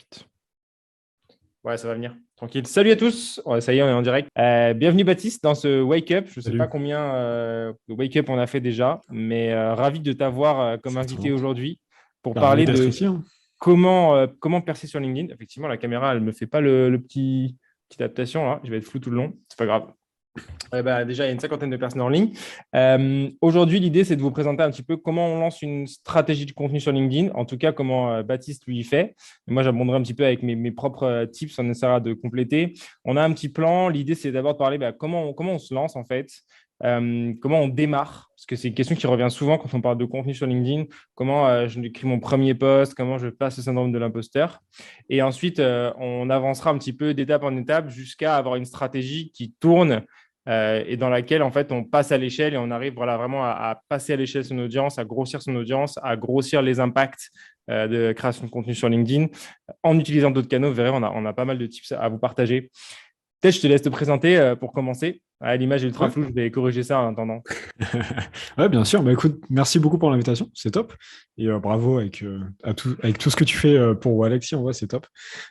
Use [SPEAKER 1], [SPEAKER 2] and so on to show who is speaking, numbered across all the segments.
[SPEAKER 1] 8. Ouais, ça va venir. Tranquille. Salut à tous. Ouais, ça y est, on est en direct. Bienvenue Baptiste dans ce Wake Up. Je ne sais pas
[SPEAKER 2] Salut.
[SPEAKER 1] combien de Wake Up on a fait déjà, mais ravi de t'avoir comme invité
[SPEAKER 2] Exactement.
[SPEAKER 1] aujourd'hui pour
[SPEAKER 2] Bah, ravi
[SPEAKER 1] parler
[SPEAKER 2] d'être
[SPEAKER 1] de
[SPEAKER 2] ici, hein.
[SPEAKER 1] comment percer sur LinkedIn. Effectivement, la caméra, elle ne me fait pas le petite adaptation là. Je vais être flou tout le long. C'est pas grave. Déjà, il y a une cinquantaine de personnes en ligne. Aujourd'hui, l'idée, c'est de vous présenter un petit peu comment on lance une stratégie de contenu sur LinkedIn. En tout cas, comment Baptiste lui y fait. Et moi, j'abonderai un petit peu avec mes propres tips. On essaiera de compléter. On a un petit plan. L'idée, c'est d'abord de parler comment on se lance en fait. Comment on démarre. Parce que c'est une question qui revient souvent quand on parle de contenu sur LinkedIn. Comment je écris mon premier post, comment je passe le syndrome de l'imposteur. Et ensuite, on avancera un petit peu d'étape en étape jusqu'à avoir une stratégie qui tourne et dans laquelle en fait on passe à l'échelle et on arrive voilà, vraiment à passer à l'échelle son audience, à grossir son audience, à grossir les impacts de création de contenu sur LinkedIn en utilisant d'autres canaux. Vous verrez, on a pas mal de tips à vous partager. Peut-être je te laisse te présenter pour commencer. L'image est ultra
[SPEAKER 2] Ouais.
[SPEAKER 1] floue, je vais corriger ça en attendant.
[SPEAKER 2] Ouais, bien sûr. Bah, écoute, merci beaucoup pour l'invitation. C'est top. Et bravo avec tout ce que tu fais pour Alexis. En vrai, c'est top.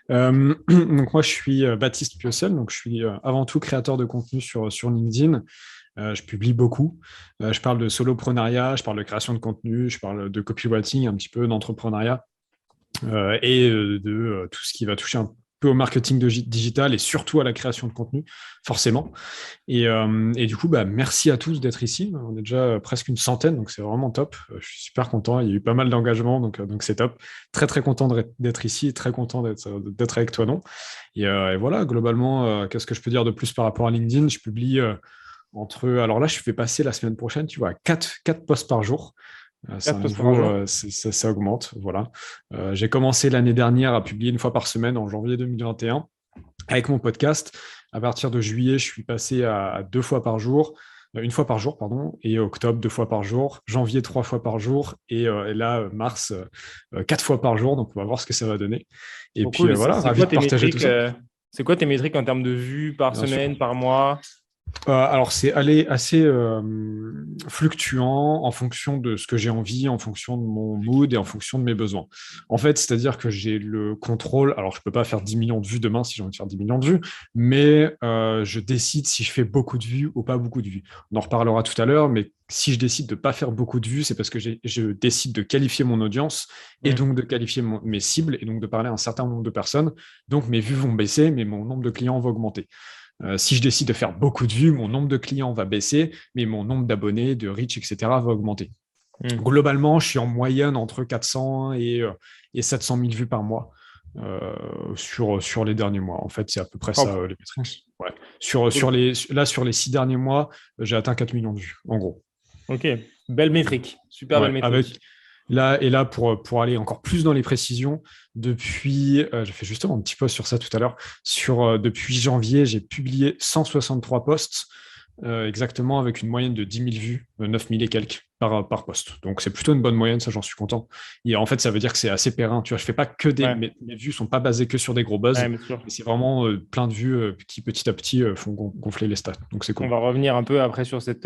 [SPEAKER 2] Donc, moi, je suis Baptiste Piocel. Donc, je suis avant tout créateur de contenu sur LinkedIn. Je publie beaucoup. Je parle de soloprenariat, je parle de création de contenu, je parle de copywriting, un petit peu d'entrepreneuriat et de tout ce qui va toucher un peu au marketing digital et surtout à la création de contenu, forcément. Et du coup, bah, merci à tous d'être ici. On est déjà presque une centaine, donc c'est vraiment top. Je suis super content. Il y a eu pas mal d'engagement, donc c'est top. Très, très content d'être ici et très content d'être avec toi, non? Et voilà, globalement, qu'est-ce que je peux dire de plus par rapport à LinkedIn? Je publie alors là, je fais passer la semaine prochaine, tu vois, 4 posts par jour. C'est
[SPEAKER 1] 4
[SPEAKER 2] un
[SPEAKER 1] posts par
[SPEAKER 2] nouveau,
[SPEAKER 1] jour.
[SPEAKER 2] ça augmente, voilà. J'ai commencé l'année dernière à publier une fois par semaine en janvier 2021 avec mon podcast. À partir de juillet, je suis passé à 2 fois par jour, une fois par jour, pardon, et octobre, 2 fois par jour, janvier, 3 fois par jour, et là, mars, 4 fois par jour. Donc, on va voir ce que ça va donner. Et
[SPEAKER 1] Trop
[SPEAKER 2] puis,
[SPEAKER 1] cool.
[SPEAKER 2] voilà,
[SPEAKER 1] C'est
[SPEAKER 2] ravi
[SPEAKER 1] quoi
[SPEAKER 2] de
[SPEAKER 1] tes
[SPEAKER 2] partager tout
[SPEAKER 1] métriques
[SPEAKER 2] ça.
[SPEAKER 1] c'est quoi tes métriques en termes de vues par
[SPEAKER 2] Bien sûr.
[SPEAKER 1] semaine, par mois?
[SPEAKER 2] Alors, c'est aller assez fluctuant en fonction de ce que j'ai envie, en fonction de mon mood et en fonction de mes besoins. En fait, c'est-à-dire que j'ai le contrôle. Alors, je ne peux pas faire 10 millions de vues demain si j'ai envie de faire 10 millions de vues, mais je décide si je fais beaucoup de vues ou pas beaucoup de vues. On en reparlera tout à l'heure, mais si je décide de ne pas faire beaucoup de vues, c'est parce que je décide de qualifier mon audience et
[SPEAKER 1] Hmm.
[SPEAKER 2] donc de qualifier mes cibles et donc de parler à un certain nombre de personnes. Donc, mes vues vont baisser, mais mon nombre de clients va augmenter. Si je décide de faire beaucoup de vues, mon nombre de clients va baisser, mais mon nombre d'abonnés, de reach, etc. va augmenter.
[SPEAKER 1] Hmm.
[SPEAKER 2] Globalement, je suis en moyenne entre 400 et 700 000 vues par mois sur les derniers mois. En fait, c'est à peu près ça,
[SPEAKER 1] Propre.
[SPEAKER 2] les métriques. Ouais. Sur les 6 derniers mois, j'ai atteint 4 millions de vues, en gros.
[SPEAKER 1] Ok. Belle métrique. Super belle
[SPEAKER 2] Ouais,
[SPEAKER 1] métrique.
[SPEAKER 2] là, pour aller encore plus dans les précisions, j'ai fait justement un petit post sur ça tout à l'heure, depuis janvier, j'ai publié 163 posts, exactement avec une moyenne de 10 000 vues, 9 000 et quelques par post. Donc c'est plutôt une bonne moyenne, ça j'en suis content. Et en fait, ça veut dire que c'est assez périn. Tu vois, je fais pas que
[SPEAKER 1] Ouais,
[SPEAKER 2] mes vues sont pas basées que sur des gros
[SPEAKER 1] ouais,
[SPEAKER 2] buzz,
[SPEAKER 1] bien sûr.
[SPEAKER 2] mais c'est vraiment plein de vues qui petit à petit font gonfler les stats. Donc c'est
[SPEAKER 1] On
[SPEAKER 2] cool.
[SPEAKER 1] va revenir un peu après sur cette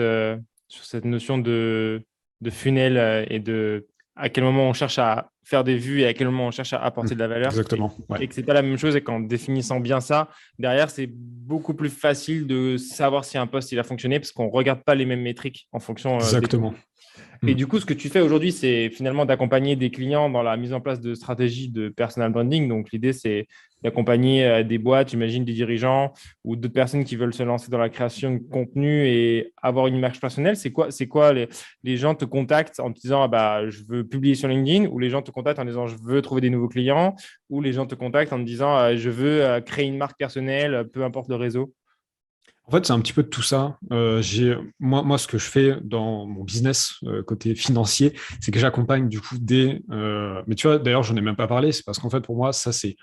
[SPEAKER 1] notion de funnel et de à quel moment on cherche à faire des vues et à quel moment on cherche à
[SPEAKER 2] Mm.
[SPEAKER 1] apporter de la valeur. Et,
[SPEAKER 2] Exactement. Ouais.
[SPEAKER 1] et que ce n'est pas la même chose et qu'en définissant bien ça, derrière, c'est beaucoup plus facile de savoir si un post il a fonctionné parce qu'on ne regarde pas les mêmes métriques en fonction des
[SPEAKER 2] Exactement.
[SPEAKER 1] contenus. Et
[SPEAKER 2] Mm.
[SPEAKER 1] du coup, ce que tu fais aujourd'hui, c'est finalement d'accompagner des clients dans la mise en place de stratégies de personal branding. Donc, l'idée, c'est d'accompagner des boîtes, j'imagine, des dirigeants ou d'autres personnes qui veulent se lancer dans la création de contenu et avoir une image personnelle. C'est quoi les gens te contactent en te disant, ah bah, je veux publier sur LinkedIn, ou les gens te contactent en disant, je veux trouver des nouveaux clients, ou les gens te contactent en te disant, je veux créer une marque personnelle, peu importe le réseau.
[SPEAKER 2] En fait, c'est un petit peu de tout ça. Moi, ce que je fais dans mon business côté financier, c'est que j'accompagne du coup mais tu vois, d'ailleurs, j'en ai même pas parlé. C'est parce qu'en fait, pour moi, ça c'est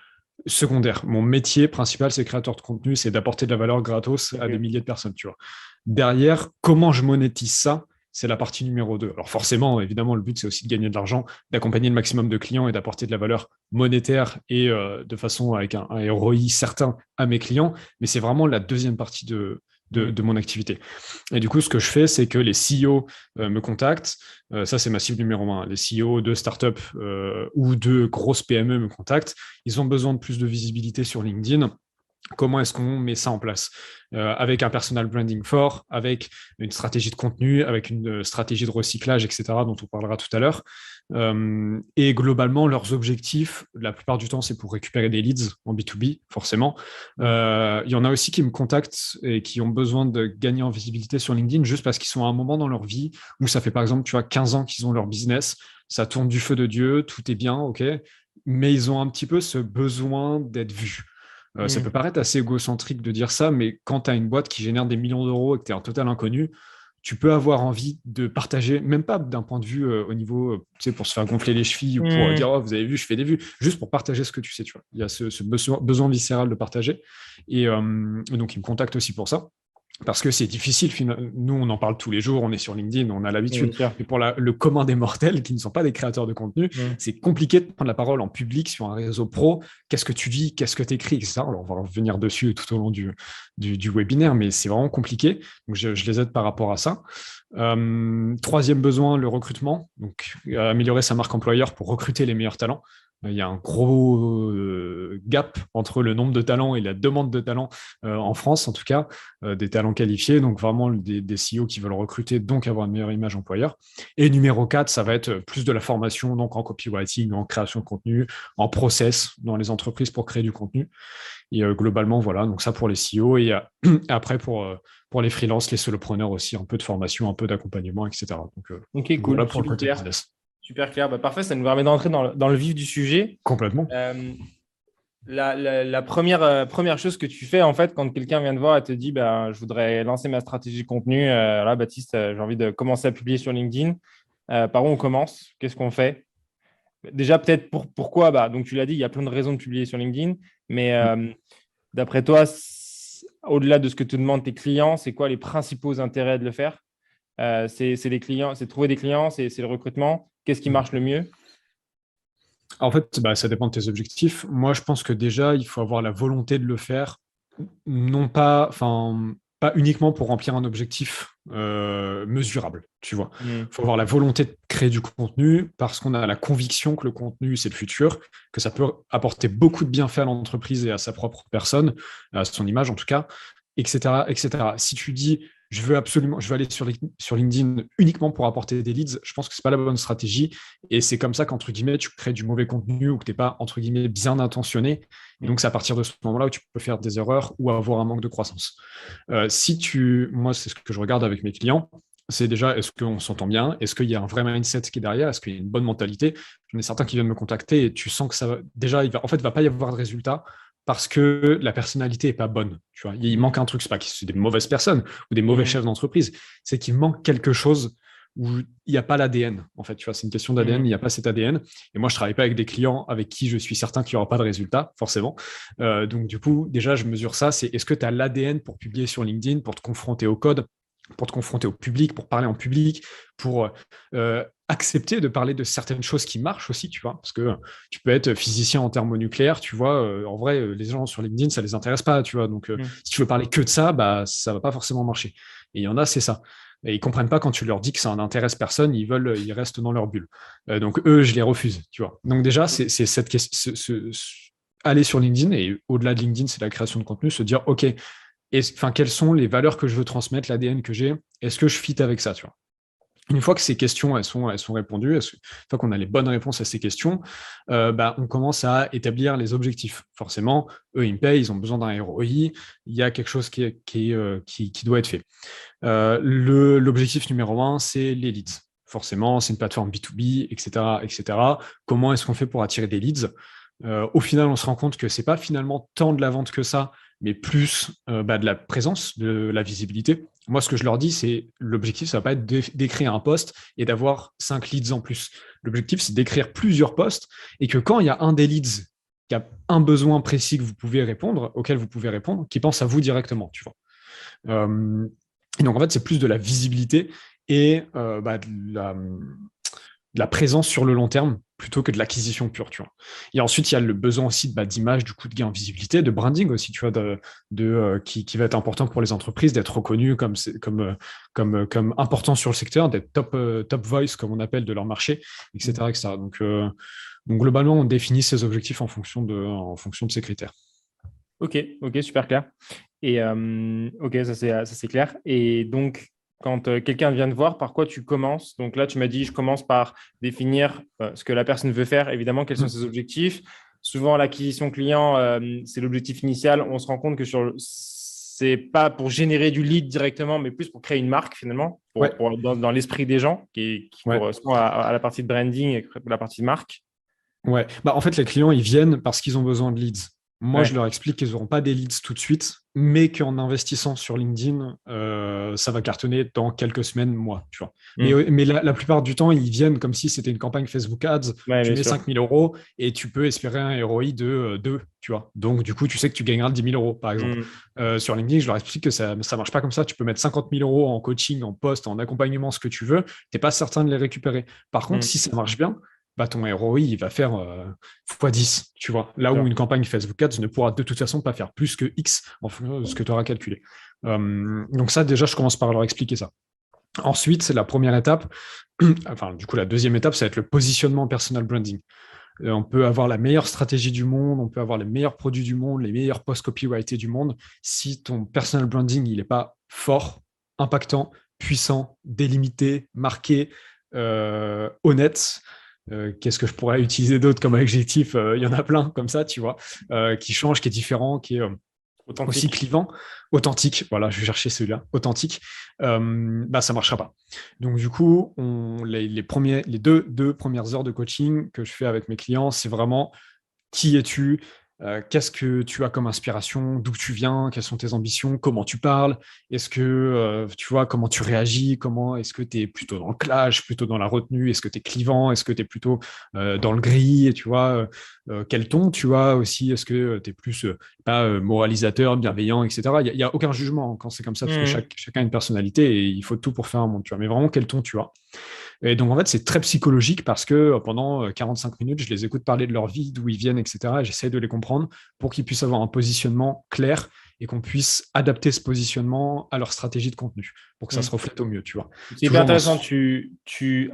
[SPEAKER 2] secondaire. Mon métier principal, c'est créateur de contenu, c'est d'apporter de la valeur gratos à des
[SPEAKER 1] Ok.
[SPEAKER 2] milliers de personnes. Tu vois. Derrière, comment je monétise ça? C'est la partie numéro 2. Alors forcément, évidemment, le but, c'est aussi de gagner de l'argent, d'accompagner le maximum de clients et d'apporter de la valeur monétaire et de façon avec un ROI certain à mes clients. Mais c'est vraiment la deuxième partie de mon activité. Et du coup, ce que je fais, c'est que les CEO me contactent. Ça, c'est ma cible numéro 1. Les CEO de startups ou de grosses PME me contactent. Ils ont besoin de plus de visibilité sur LinkedIn. Comment est-ce qu'on met ça en place avec un personal branding fort, avec une stratégie de contenu, avec une stratégie de recyclage, etc., dont on parlera tout à l'heure. Et globalement, leurs objectifs, la plupart du temps, c'est pour récupérer des leads en B2B, forcément. Il y en a aussi qui me contactent et qui ont besoin de gagner en visibilité sur LinkedIn juste parce qu'ils sont à un moment dans leur vie où ça fait, par exemple, 15 ans qu'ils ont leur business, ça tourne du feu de Dieu, tout est bien, ok, mais ils ont un petit peu ce besoin d'être vus. Ça peut paraître assez égocentrique de dire ça, mais quand tu as une boîte qui génère des millions d'euros et que tu es un total inconnu, tu peux avoir envie de partager, même pas d'un point de vue au niveau, tu sais, pour se faire gonfler les chevilles ou pour dire, oh, vous avez vu, je fais des vues, juste pour partager ce que tu sais, tu vois. Il y a ce besoin viscéral de partager. Et donc, ils me contactent aussi pour ça. Parce que c'est difficile, nous on en parle tous les jours, on est sur LinkedIn, on a l'habitude. Mais pour le commun des mortels qui ne sont pas des créateurs de contenu, c'est compliqué de prendre la parole en public sur un réseau pro. Qu'est-ce que tu dis, qu'est-ce que tu écris, etc. Alors, on va revenir dessus tout au long du webinaire, mais c'est vraiment compliqué. Donc je les aide par rapport à ça. Troisième besoin, le recrutement. Donc améliorer sa marque employeur pour recruter les meilleurs talents. Il y a un gros gap entre le nombre de talents et la demande de talents en France, en tout cas, des talents qualifiés, donc vraiment des CEO qui veulent recruter, donc avoir une meilleure image employeur. Et numéro 4, ça va être plus de la formation, donc en copywriting, en création de contenu, en process dans les entreprises pour créer du contenu. Et globalement, voilà, donc ça pour les CEO. Et après, pour les freelances, les solopreneurs aussi, un peu de formation, un peu d'accompagnement, etc. Donc,
[SPEAKER 1] ok, cool.
[SPEAKER 2] Voilà pour le côté business.
[SPEAKER 1] Super clair. Bah, parfait, ça nous permet d'entrer dans le vif du sujet.
[SPEAKER 2] Complètement.
[SPEAKER 1] La première chose que tu fais, en fait, quand quelqu'un vient te voir et te dit je voudrais lancer ma stratégie de contenu, là, Baptiste, j'ai envie de commencer à publier sur LinkedIn. Par où on commence? Qu'est-ce qu'on fait? Déjà, peut-être pourquoi donc, tu l'as dit, il y a plein de raisons de publier sur LinkedIn, mais d'après toi, au-delà de ce que te demandent tes clients, c'est quoi les principaux intérêts de le faire? C'est les clients, c'est trouver des clients, c'est le recrutement. Qu'est-ce qui marche le mieux?
[SPEAKER 2] En fait, ça dépend de tes objectifs. Moi, je pense que déjà, il faut avoir la volonté de le faire, non pas, pas uniquement pour remplir un objectif mesurable, tu vois. Il faut avoir la volonté de créer du contenu parce qu'on a la conviction que le contenu, c'est le futur, que ça peut apporter beaucoup de bienfaits à l'entreprise et à sa propre personne, à son image en tout cas, etc., etc. Si tu dis je veux aller sur LinkedIn uniquement pour apporter des leads, je pense que c'est pas la bonne stratégie. Et c'est comme ça qu'entre guillemets, tu crées du mauvais contenu ou que tu n'es pas, entre guillemets, bien intentionné. Et donc, c'est à partir de ce moment-là où tu peux faire des erreurs ou avoir un manque de croissance. Moi, c'est ce que je regarde avec mes clients. C'est déjà, est-ce qu'on s'entend bien? Est-ce qu'il y a un vrai mindset qui est derrière? Est-ce qu'il y a une bonne mentalité? J'en ai certains qui viennent me contacter et tu sens que ça va. Déjà, il va pas y avoir de résultat parce que la personnalité n'est pas bonne. Tu vois. Il manque un truc, c'est pas que c'est des mauvaises personnes ou des mauvais chefs d'entreprise, c'est qu'il manque quelque chose où il n'y a pas l'ADN. En fait, tu vois, c'est une question d'ADN, il n'y a pas cet ADN. Et moi, je ne travaille pas avec des clients avec qui je suis certain qu'il n'y aura pas de résultat, forcément. Donc, du coup, déjà, je mesure ça. C'est est-ce que tu as l'ADN pour publier sur LinkedIn, pour te confronter au code, pour te confronter au public, pour parler en public, pour accepter de parler de certaines choses qui marchent aussi, tu vois, parce que tu peux être physicien en thermonucléaire, tu vois, en vrai, les gens sur LinkedIn, ça les intéresse pas, tu vois, donc si tu veux parler que de ça, ça va pas forcément marcher. Et il y en a, c'est ça. Et ils comprennent pas quand tu leur dis que ça n'intéresse personne, ils restent dans leur bulle. Donc eux, je les refuse, tu vois. Donc déjà, c'est cette question, aller sur LinkedIn, et au-delà de LinkedIn, c'est la création de contenu, se dire, OK, quelles sont les valeurs que je veux transmettre, l'ADN que j'ai, est-ce que je fit avec ça, tu vois. Une fois que ces questions elles sont répondues, une fois qu'on a les bonnes réponses à ces questions, on commence à établir les objectifs. Forcément, eux, ils me payent, ils ont besoin d'un ROI, il y a quelque chose qui doit être fait. L'objectif numéro 1, c'est les leads. Forcément, c'est une plateforme B2B, etc., etc. Comment est-ce qu'on fait pour attirer des leads? Au final, on se rend compte que ce n'est pas finalement tant de la vente que ça, mais plus de la présence, de la visibilité. Moi, ce que je leur dis, c'est l'objectif, ça ne va pas être d'écrire un post et d'avoir 5 leads en plus. L'objectif, c'est d'écrire plusieurs posts et que quand il y a un des leads qui a un besoin précis auquel vous pouvez répondre, qui pense à vous directement, tu vois. Et donc, en fait, c'est plus de la visibilité et de la présence sur le long terme plutôt que de l'acquisition pure, tu vois. Et ensuite, il y a le besoin aussi d'image, du coup, de gain en visibilité, de branding aussi, tu vois, qui va être important pour les entreprises, d'être reconnu comme important sur le secteur, d'être top voice, comme on appelle, de leur marché, etc. etc. Donc globalement, on définit ses objectifs en fonction de ces critères.
[SPEAKER 1] Ok, ok, super clair. Et ok, ça c'est clair. Et donc, quand quelqu'un vient te voir, par quoi tu commences? Donc là, tu m'as dit, je commence par définir ce que la personne veut faire, évidemment, quels sont ses objectifs. Souvent, l'acquisition client, c'est l'objectif initial. On se rend compte que c'est pas pour générer du lead directement, mais plus pour créer une marque finalement,
[SPEAKER 2] Ouais,
[SPEAKER 1] dans l'esprit des gens, qui
[SPEAKER 2] ouais.
[SPEAKER 1] correspond à la partie de branding et la partie de marque.
[SPEAKER 2] Ouais, bah en fait, les clients, ils viennent parce qu'ils ont besoin de leads. Moi, je
[SPEAKER 1] Ouais.
[SPEAKER 2] leur explique qu'ils n'auront pas des leads tout de suite, mais qu'en investissant sur LinkedIn, ça va cartonner dans quelques semaines, mois, tu vois.
[SPEAKER 1] Hmm.
[SPEAKER 2] Mais la plupart du temps, ils viennent comme si c'était une campagne Facebook Ads.
[SPEAKER 1] Ouais,
[SPEAKER 2] Tu
[SPEAKER 1] bien
[SPEAKER 2] mets
[SPEAKER 1] sûr.
[SPEAKER 2] 5 000 euros et tu peux espérer un ROI de 2, tu vois. Donc, du coup, tu sais que tu gagneras 10 000 euros, par exemple.
[SPEAKER 1] Hmm.
[SPEAKER 2] Sur LinkedIn, je leur explique que ça ne marche pas comme ça. Tu peux mettre 50 000 euros en coaching, en poste, en accompagnement, ce que tu veux. Tu n'es pas certain de les récupérer. Par contre,
[SPEAKER 1] Hmm.
[SPEAKER 2] si ça marche bien, bah, ton ROI, il va faire x10, tu vois. Là où
[SPEAKER 1] Sûr.
[SPEAKER 2] une campagne Facebook Ads ne pourra de toute façon pas faire plus que X en fonction de ce que tu auras calculé. Donc ça, déjà, je commence par leur expliquer ça. Ensuite, c'est la première étape. Enfin, du coup, la deuxième étape, ça va être le positionnement personal branding. On peut avoir la meilleure stratégie du monde, on peut avoir les meilleurs produits du monde, les meilleurs posts copyrightés du monde. Si ton personal branding, il n'est pas fort, impactant, puissant, délimité, marqué, honnête, qu'est-ce que je pourrais utiliser d'autre comme adjectif? Il y en a plein comme ça, tu vois, qui change, qui est différent, qui est aussi
[SPEAKER 1] Authentique.
[SPEAKER 2] clivant, authentique. Voilà, je vais chercher celui-là, authentique. Bah, ça marchera pas. Donc du coup, les deux premières heures de coaching que je fais avec mes clients, c'est vraiment qui es-tu, qu'est-ce que tu as comme inspiration, d'où tu viens, quelles sont tes ambitions, comment tu parles, est-ce que tu vois comment tu réagis, comment est-ce que tu es plutôt dans le clash, plutôt dans la retenue, est-ce que tu es clivant, est-ce que tu es plutôt dans le gris, tu vois, quel ton tu as aussi, est-ce que tu es plus pas moralisateur, bienveillant, etc. Il y a aucun jugement quand c'est comme ça, parce que
[SPEAKER 1] Hmm.
[SPEAKER 2] chacun a une personnalité et il faut tout pour faire un monde, tu vois, mais vraiment quel ton tu as. Et donc, en fait, c'est très psychologique parce que pendant 45 minutes, je les écoute parler de leur vie, d'où ils viennent, etc. Et j'essaie de les comprendre pour qu'ils puissent avoir un positionnement clair et qu'on puisse adapter ce positionnement à leur stratégie de contenu pour que ça se
[SPEAKER 1] Hmm.
[SPEAKER 2] reflète au mieux, tu vois.
[SPEAKER 1] C'est hyper
[SPEAKER 2] Toujours dans
[SPEAKER 1] intéressant.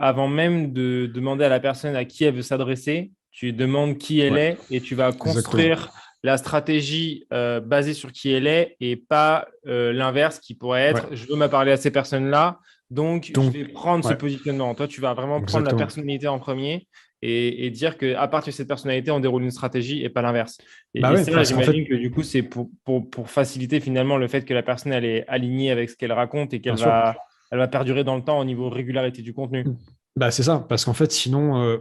[SPEAKER 1] Avant même de demander à la personne à qui elle veut s'adresser, tu demandes qui elle
[SPEAKER 2] Ouais,
[SPEAKER 1] est et tu vas
[SPEAKER 2] exactement.
[SPEAKER 1] construire la stratégie basée sur qui elle est et pas l'inverse qui pourrait
[SPEAKER 2] Ouais.
[SPEAKER 1] être je veux me parler à ces personnes-là, donc je
[SPEAKER 2] Donc,
[SPEAKER 1] vais prendre ce
[SPEAKER 2] ouais,
[SPEAKER 1] positionnement. Toi, tu vas vraiment prendre la
[SPEAKER 2] exactement.
[SPEAKER 1] personnalité en premier et dire qu'à partir de cette personnalité, on déroule une stratégie et pas l'inverse.
[SPEAKER 2] Bah
[SPEAKER 1] Et
[SPEAKER 2] ouais,
[SPEAKER 1] ça,
[SPEAKER 2] parce qu'en fait,
[SPEAKER 1] j'imagine que du coup, c'est pour faciliter finalement le fait que la personne elle est alignée avec ce qu'elle raconte et
[SPEAKER 2] bien sûr.
[SPEAKER 1] elle va perdurer dans le temps au niveau régularité du contenu.
[SPEAKER 2] Bah, c'est ça, parce qu'en fait, sinon,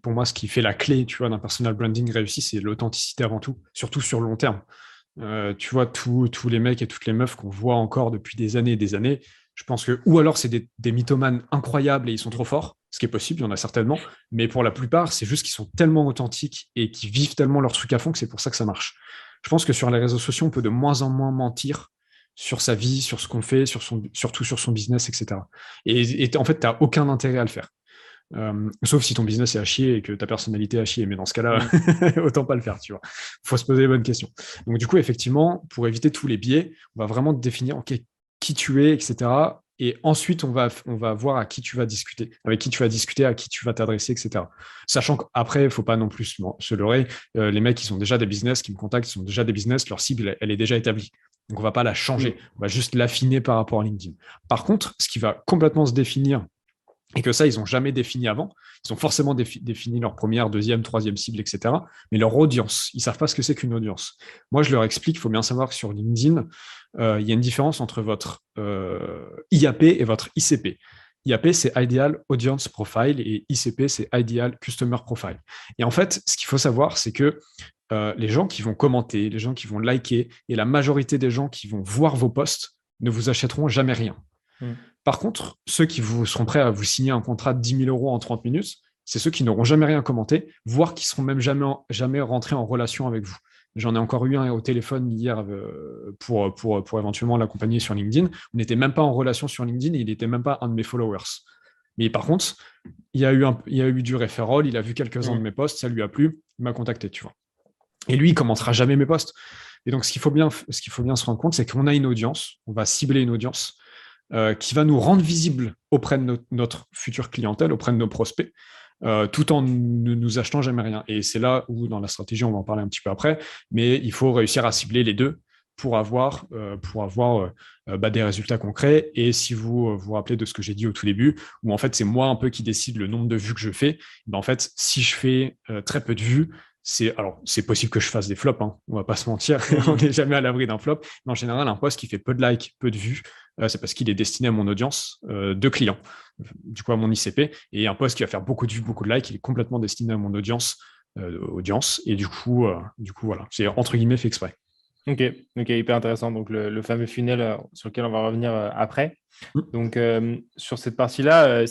[SPEAKER 2] pour moi, ce qui fait la clé, tu vois, d'un personal branding réussi, c'est l'authenticité avant tout, surtout sur le long terme. Tu vois, tous les mecs et toutes les meufs qu'on voit encore depuis des années et des années, je pense que, ou alors c'est des mythomanes incroyables et ils sont trop forts, ce qui est possible, il y en a certainement, mais pour la plupart, c'est juste qu'ils sont tellement authentiques et qu'ils vivent tellement leur truc à fond que c'est pour ça que ça marche. Je pense que sur les réseaux sociaux, on peut de moins en moins mentir sur sa vie, sur ce qu'on fait, surtout sur son business, etc. Et en fait, tu n'as aucun intérêt à le faire. Sauf si ton business est à chier et que ta personnalité est à chier. Mais dans ce cas-là,
[SPEAKER 1] Mm.
[SPEAKER 2] autant pas le faire, tu vois. Faut se poser les bonnes questions. Donc, du coup, effectivement, pour éviter tous les biais, on va vraiment définir ok, qui tu es, etc. Et ensuite, on va voir à qui tu vas discuter, avec qui tu vas discuter, à qui tu vas t'adresser, etc. Sachant qu'après, il ne faut pas non plus se leurrer. Les mecs, ils ont déjà des business, qui me contactent, ils ont déjà des business, leur cible, elle est déjà établie. Donc, on ne va pas la changer.
[SPEAKER 1] Mm.
[SPEAKER 2] On va juste l'affiner par rapport à LinkedIn. Par contre, ce qui va complètement se définir et que ça, ils n'ont jamais défini avant. Ils ont forcément défini leur première, deuxième, troisième cible, etc. Mais leur audience, ils ne savent pas ce que c'est qu'une audience. Moi, je leur explique, il faut bien savoir que sur LinkedIn, il y a une différence entre votre IAP et votre ICP. IAP, c'est Ideal Audience Profile et ICP, c'est Ideal Customer Profile. Et en fait, ce qu'il faut savoir, c'est que les gens qui vont commenter, les gens qui vont liker et la majorité des gens qui vont voir vos posts ne vous achèteront jamais rien.
[SPEAKER 1] Mm.
[SPEAKER 2] Par contre, ceux qui seront prêts à vous signer un contrat de 10 000 euros en 30 minutes, c'est ceux qui n'auront jamais rien commenté, voire qui ne seront même jamais rentrés en relation avec vous. J'en ai encore eu un au téléphone hier pour éventuellement l'accompagner sur LinkedIn. On n'était même pas en relation sur LinkedIn et il n'était même pas un de mes followers. Mais par contre, il y a eu du referral, il a vu quelques-uns de mes posts, ça lui a plu, il m'a contacté, tu vois. Et lui, il commentera jamais mes posts. Et donc, ce qu'il faut bien se rendre compte, c'est qu'on a une audience, on va cibler une audience qui va nous rendre visible auprès de notre future clientèle, auprès de nos prospects, tout en ne nous achetant jamais rien. Et c'est là où, dans la stratégie, on va en parler un petit peu après, mais il faut réussir à cibler les deux pour avoir des résultats concrets. Et si vous vous rappelez de ce que j'ai dit au tout début, où en fait, c'est moi un peu qui décide le nombre de vues que je fais, ben, en fait, si je fais très peu de vues, c'est possible que je fasse des flops, hein, on va pas se mentir, on n'est jamais à l'abri d'un flop, mais en général, un post qui fait peu de likes, peu de vues, c'est parce qu'il est destiné à mon audience de clients, du coup à mon ICP, et un post qui va faire beaucoup de vues, beaucoup de likes, il est complètement destiné à mon audience, et du coup, voilà, c'est entre guillemets fait exprès.
[SPEAKER 1] Ok, hyper intéressant. Donc, le fameux funnel sur lequel on va revenir après. Donc, sur cette partie-là,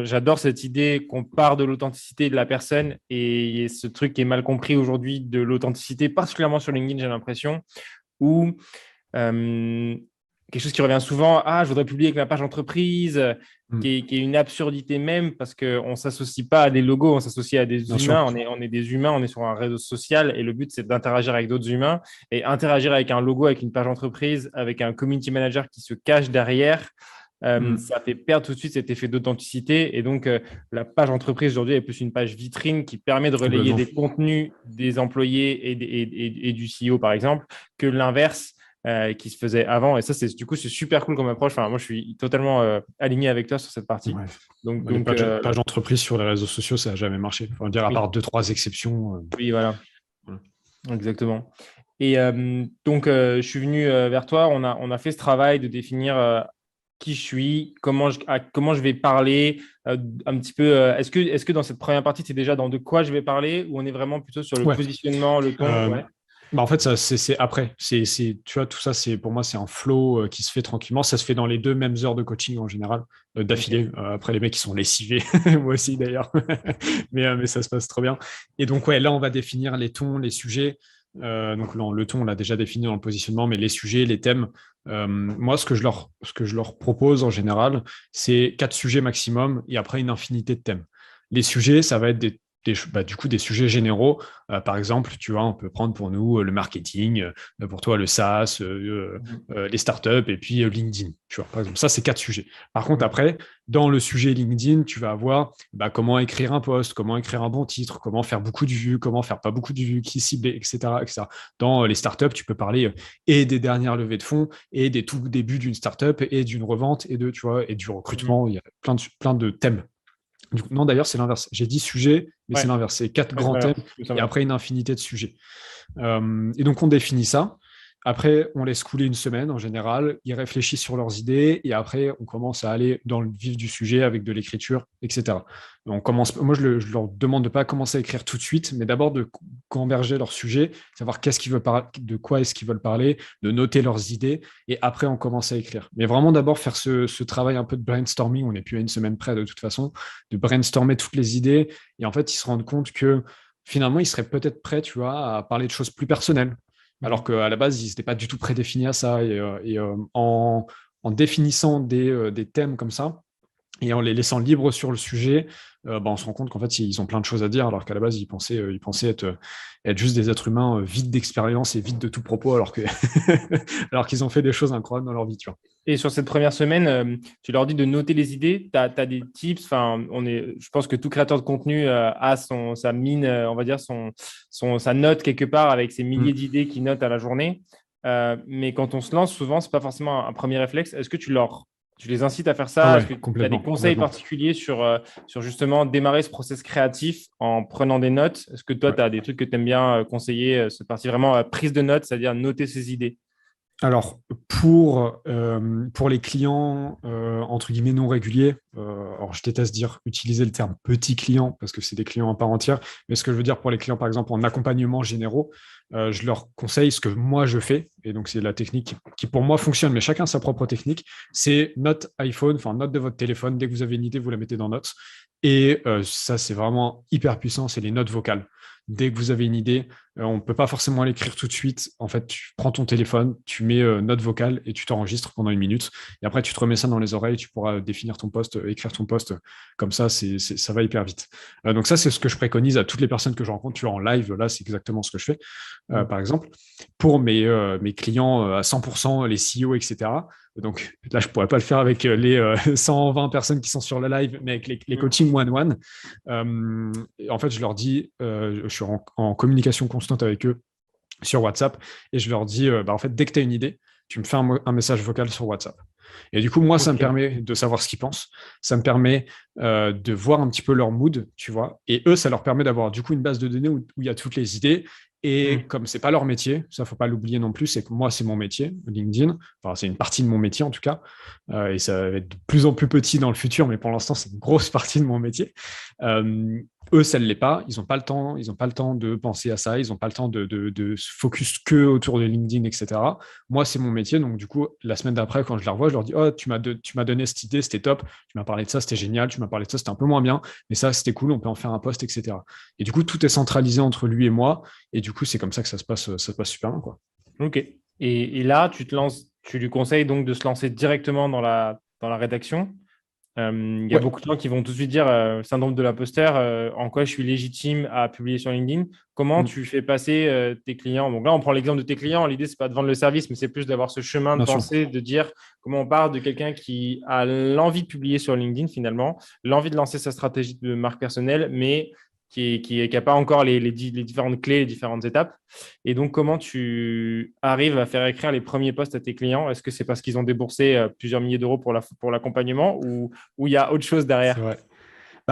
[SPEAKER 1] j'adore cette idée qu'on part de l'authenticité de la personne et ce truc qui est mal compris aujourd'hui de l'authenticité, particulièrement sur LinkedIn, j'ai l'impression, où quelque chose qui revient souvent, je voudrais publier avec ma page entreprise, qui est une absurdité même parce qu'on ne s'associe pas à des logos, on s'associe à des
[SPEAKER 2] Bien
[SPEAKER 1] humains,
[SPEAKER 2] sûr.
[SPEAKER 1] on est des humains, on est sur un réseau social et le but, c'est d'interagir avec d'autres humains et interagir avec un logo, avec une page entreprise, avec un community manager qui se cache derrière. Ça fait perdre tout de suite cet effet d'authenticité. Et donc, la page entreprise aujourd'hui est plus une page vitrine qui permet de relayer des contenus des employés et du CEO, par exemple, que l'inverse qui se faisait avant. Et ça, c'est super cool comme approche. Enfin, moi, je suis totalement aligné avec toi sur cette partie.
[SPEAKER 2] Ouais.
[SPEAKER 1] Donc,
[SPEAKER 2] Les pages d'entreprise sur les réseaux sociaux, ça n'a jamais marché. Faut dire, à part 2-3 exceptions.
[SPEAKER 1] Oui, voilà.
[SPEAKER 2] Voilà.
[SPEAKER 1] Exactement. Et donc, je suis venu vers toi. On a fait ce travail de définir qui je suis, comment je vais parler, un petit peu. Est-ce que dans cette première partie, c'est déjà dans de quoi je vais parler ou on est vraiment plutôt sur le
[SPEAKER 2] Ouais.
[SPEAKER 1] positionnement, le ton? Ouais.
[SPEAKER 2] En fait, ça, c'est après. Tu vois, tout ça, pour moi, c'est un flow qui se fait tranquillement. Ça se fait dans les 2 mêmes heures de coaching en général, d'affilée.
[SPEAKER 1] Okay.
[SPEAKER 2] Après, les mecs, ils sont lessivés. Moi aussi, d'ailleurs. mais ça se passe trop bien. Et donc, ouais, là, on va définir les tons, les sujets. Donc, le ton, on l'a déjà défini dans le positionnement, mais les sujets, les thèmes. Moi, ce que je leur propose en général, c'est 4 sujets maximum et après une infinité de thèmes. Les sujets, ça va être du coup des sujets généraux. Par exemple, tu vois, on peut prendre pour nous le marketing, pour toi le SaaS, les startups et puis LinkedIn. Tu vois, par exemple, ça, c'est 4 sujets. Par contre, après, dans le sujet LinkedIn, tu vas avoir comment écrire un post, comment écrire un bon titre, comment faire beaucoup de vues, comment faire pas beaucoup de vues, qui cibler, etc., etc. Dans les startups, tu peux parler et des dernières levées de fonds et des tout débuts d'une startup et d'une revente et du recrutement. Il y a plein de thèmes. Non, d'ailleurs, c'est l'inverse. J'ai dit sujet, mais c'est l'inverse. C'est 4 grands thèmes et après une infinité de sujets. Et donc, on définit ça. Après, on laisse couler une semaine en général. Ils réfléchissent sur leurs idées et après, on commence à aller dans le vif du sujet avec de l'écriture, etc. On commence, moi, je leur demande de ne pas commencer à écrire tout de suite, mais d'abord de converger leur sujet, savoir de quoi est-ce qu'ils veulent parler, de noter leurs idées et après, on commence à écrire. Mais vraiment, d'abord, faire ce travail un peu de brainstorming. On n'est plus à une semaine près de toute façon, de brainstormer toutes les idées et en fait, ils se rendent compte que finalement, ils seraient peut-être prêts, tu vois, à parler de choses plus personnelles. Alors qu'à la base, ils n'étaient pas du tout prédéfinis à ça. En définissant des thèmes comme ça et en les laissant libres sur le sujet, on se rend compte qu'en fait, ils ont plein de choses à dire, alors qu'à la base, ils pensaient être juste des êtres humains vides d'expérience et vides de tout propos, alors alors qu'ils ont fait des choses incroyables dans leur vie. Tu vois.
[SPEAKER 1] Et sur cette première semaine, tu leur dis de noter les idées. Tu as des tips. Je pense que tout créateur de contenu a sa mine, on va dire, sa note quelque part avec ses milliers d'idées qu'il note à la journée. Mais quand on se lance, souvent, ce n'est pas forcément un premier réflexe. Est-ce que tu les incites à faire ça? Est-ce que tu as des conseils particuliers sur justement démarrer ce process créatif en prenant des notes? Est-ce que toi, tu as des trucs que tu aimes bien conseiller, cette partie vraiment prise de notes, c'est-à-dire noter ses idées?
[SPEAKER 2] Alors, pour les clients, entre guillemets, non réguliers, alors je déteste utiliser le terme petit client parce que c'est des clients à part entière, mais ce que je veux dire pour les clients, par exemple, en accompagnement généraux, je leur conseille ce que moi je fais, et donc c'est la technique qui pour moi fonctionne, mais chacun sa propre technique, c'est note iPhone, enfin note de votre téléphone, dès que vous avez une idée, vous la mettez dans Notes, et ça c'est vraiment hyper puissant, c'est les notes vocales. Dès que vous avez une idée, on ne peut pas forcément l'écrire tout de suite. En fait, tu prends ton téléphone, tu mets note vocale et tu t'enregistres pendant 1 minute. Et après, tu te remets ça dans les oreilles, tu pourras définir ton post, écrire ton post. Comme ça, ça va hyper vite. Donc ça, c'est ce que je préconise à toutes les personnes que je rencontre. Tu vois, en live, là, c'est exactement ce que je fais. Par exemple, pour mes clients à 100%, les CEO, etc. Donc là, je ne pourrais pas le faire avec les 120 personnes qui sont sur le live, mais avec les coachings one-one. En fait, je leur dis, je suis en communication constante avec eux sur WhatsApp et je leur dis, en fait, dès que tu as une idée, tu me fais un message vocal sur WhatsApp. Et du coup, moi, ça me permet de savoir ce qu'ils pensent. Ça me permet de voir un petit peu leur mood, tu vois. Et eux, ça leur permet d'avoir du coup une base de données où il y a toutes les idées. Et comme c'est pas leur métier, ça faut pas l'oublier non plus, c'est que moi c'est mon métier, LinkedIn. Enfin, c'est une partie de mon métier en tout cas, et ça va être de plus en plus petit dans le futur, mais pour l'instant c'est une grosse partie de mon métier. Eux, ça ne l'est pas. Ils n'ont pas le temps. Ils n'ont pas le temps de penser à ça. Ils n'ont pas le temps de se focus que autour de LinkedIn, etc. Moi, c'est mon métier. Donc, du coup, la semaine d'après, quand je les revois, je leur dis, oh, tu m'as donné cette idée, c'était top. Tu m'as parlé de ça, c'était génial. Tu m'as parlé de ça, c'était un peu moins bien, mais ça, c'était cool. On peut en faire un post, etc. Et du coup, tout est centralisé entre lui et moi. Et du coup, c'est comme ça que ça se passe super bien, quoi.
[SPEAKER 1] Ok. Et là, tu lui conseilles donc de se lancer directement dans la rédaction. Il y a beaucoup de gens qui vont tout de suite dire syndrome de l'imposteur, en quoi je suis légitime à publier sur LinkedIn. Comment tu fais passer tes clients? Donc là, on prend l'exemple de tes clients. L'idée, c'est pas de vendre le service, mais c'est plus d'avoir ce chemin de pensée, de dire comment on part de quelqu'un qui a l'envie de publier sur LinkedIn finalement, l'envie de lancer sa stratégie de marque personnelle, mais qui n'a pas encore les différentes clés, les différentes étapes. Et donc, comment tu arrives à faire écrire les premiers posts à tes clients? Est-ce que c'est parce qu'ils ont déboursé plusieurs milliers d'euros pour l'accompagnement ou il y a autre chose derrière?
[SPEAKER 2] C'est vrai.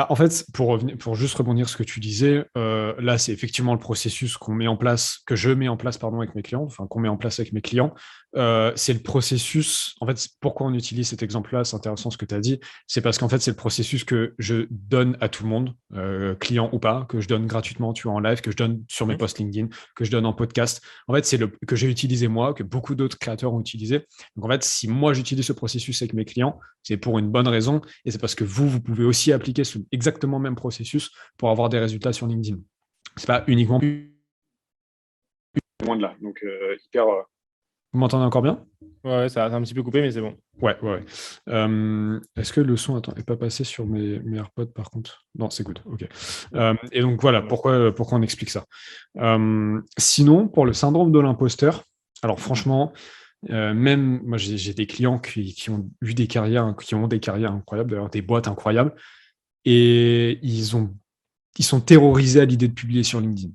[SPEAKER 2] En fait, pour juste rebondir sur ce que tu disais, là, c'est effectivement le processus que je mets en place pardon, avec mes clients, enfin qu'on met en place avec mes clients. C'est le processus. En fait, pourquoi on utilise cet exemple-là? C'est intéressant ce que tu as dit. C'est parce qu'en fait, c'est le processus que je donne à tout le monde, client ou pas, que je donne gratuitement, tu vois, en live, que je donne sur mes posts LinkedIn, que je donne en podcast. En fait, c'est que j'ai utilisé moi, que beaucoup d'autres créateurs ont utilisé. Donc, en fait, si moi j'utilise ce processus avec mes clients, c'est pour une bonne raison et c'est parce que vous pouvez aussi appliquer exactement le même processus pour avoir des résultats sur LinkedIn. C'est pas uniquement loin de là. Donc, hyper. Vous m'entendez encore bien?
[SPEAKER 1] Ouais, ça a un petit peu coupé, mais c'est bon.
[SPEAKER 2] Ouais. Est-ce que le son n'est pas passé sur mes AirPods par contre? Non, c'est good. Ok. Et donc voilà, pourquoi on explique ça. Sinon, pour le syndrome de l'imposteur, alors franchement, même moi j'ai des clients qui ont eu des carrières, qui ont des carrières incroyables, d'ailleurs des boîtes incroyables, et ils sont terrorisés à l'idée de publier sur LinkedIn.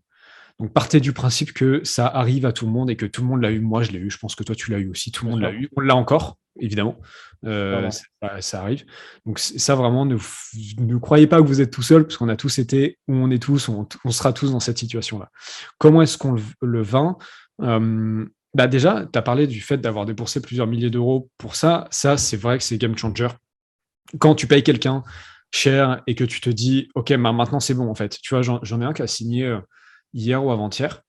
[SPEAKER 2] Donc, partez du principe que ça arrive à tout le monde et que tout le monde l'a eu. Moi, je l'ai eu. Je pense que toi, tu l'as eu aussi. Tout le monde l'a eu. On l'a encore, évidemment. Ça arrive. Donc, ça, vraiment, ne croyez pas que vous êtes tout seul, parce qu'on a tous été, où on est tous, on sera tous dans cette situation-là. Comment est-ce qu'on le vainc? Déjà, tu as parlé du fait d'avoir déboursé plusieurs milliers d'euros pour ça. Ça, c'est vrai que c'est game changer. Quand tu payes quelqu'un cher et que tu te dis, OK, maintenant, c'est bon, en fait. Tu vois, j'en ai un qui a signé hier ou avant-hier.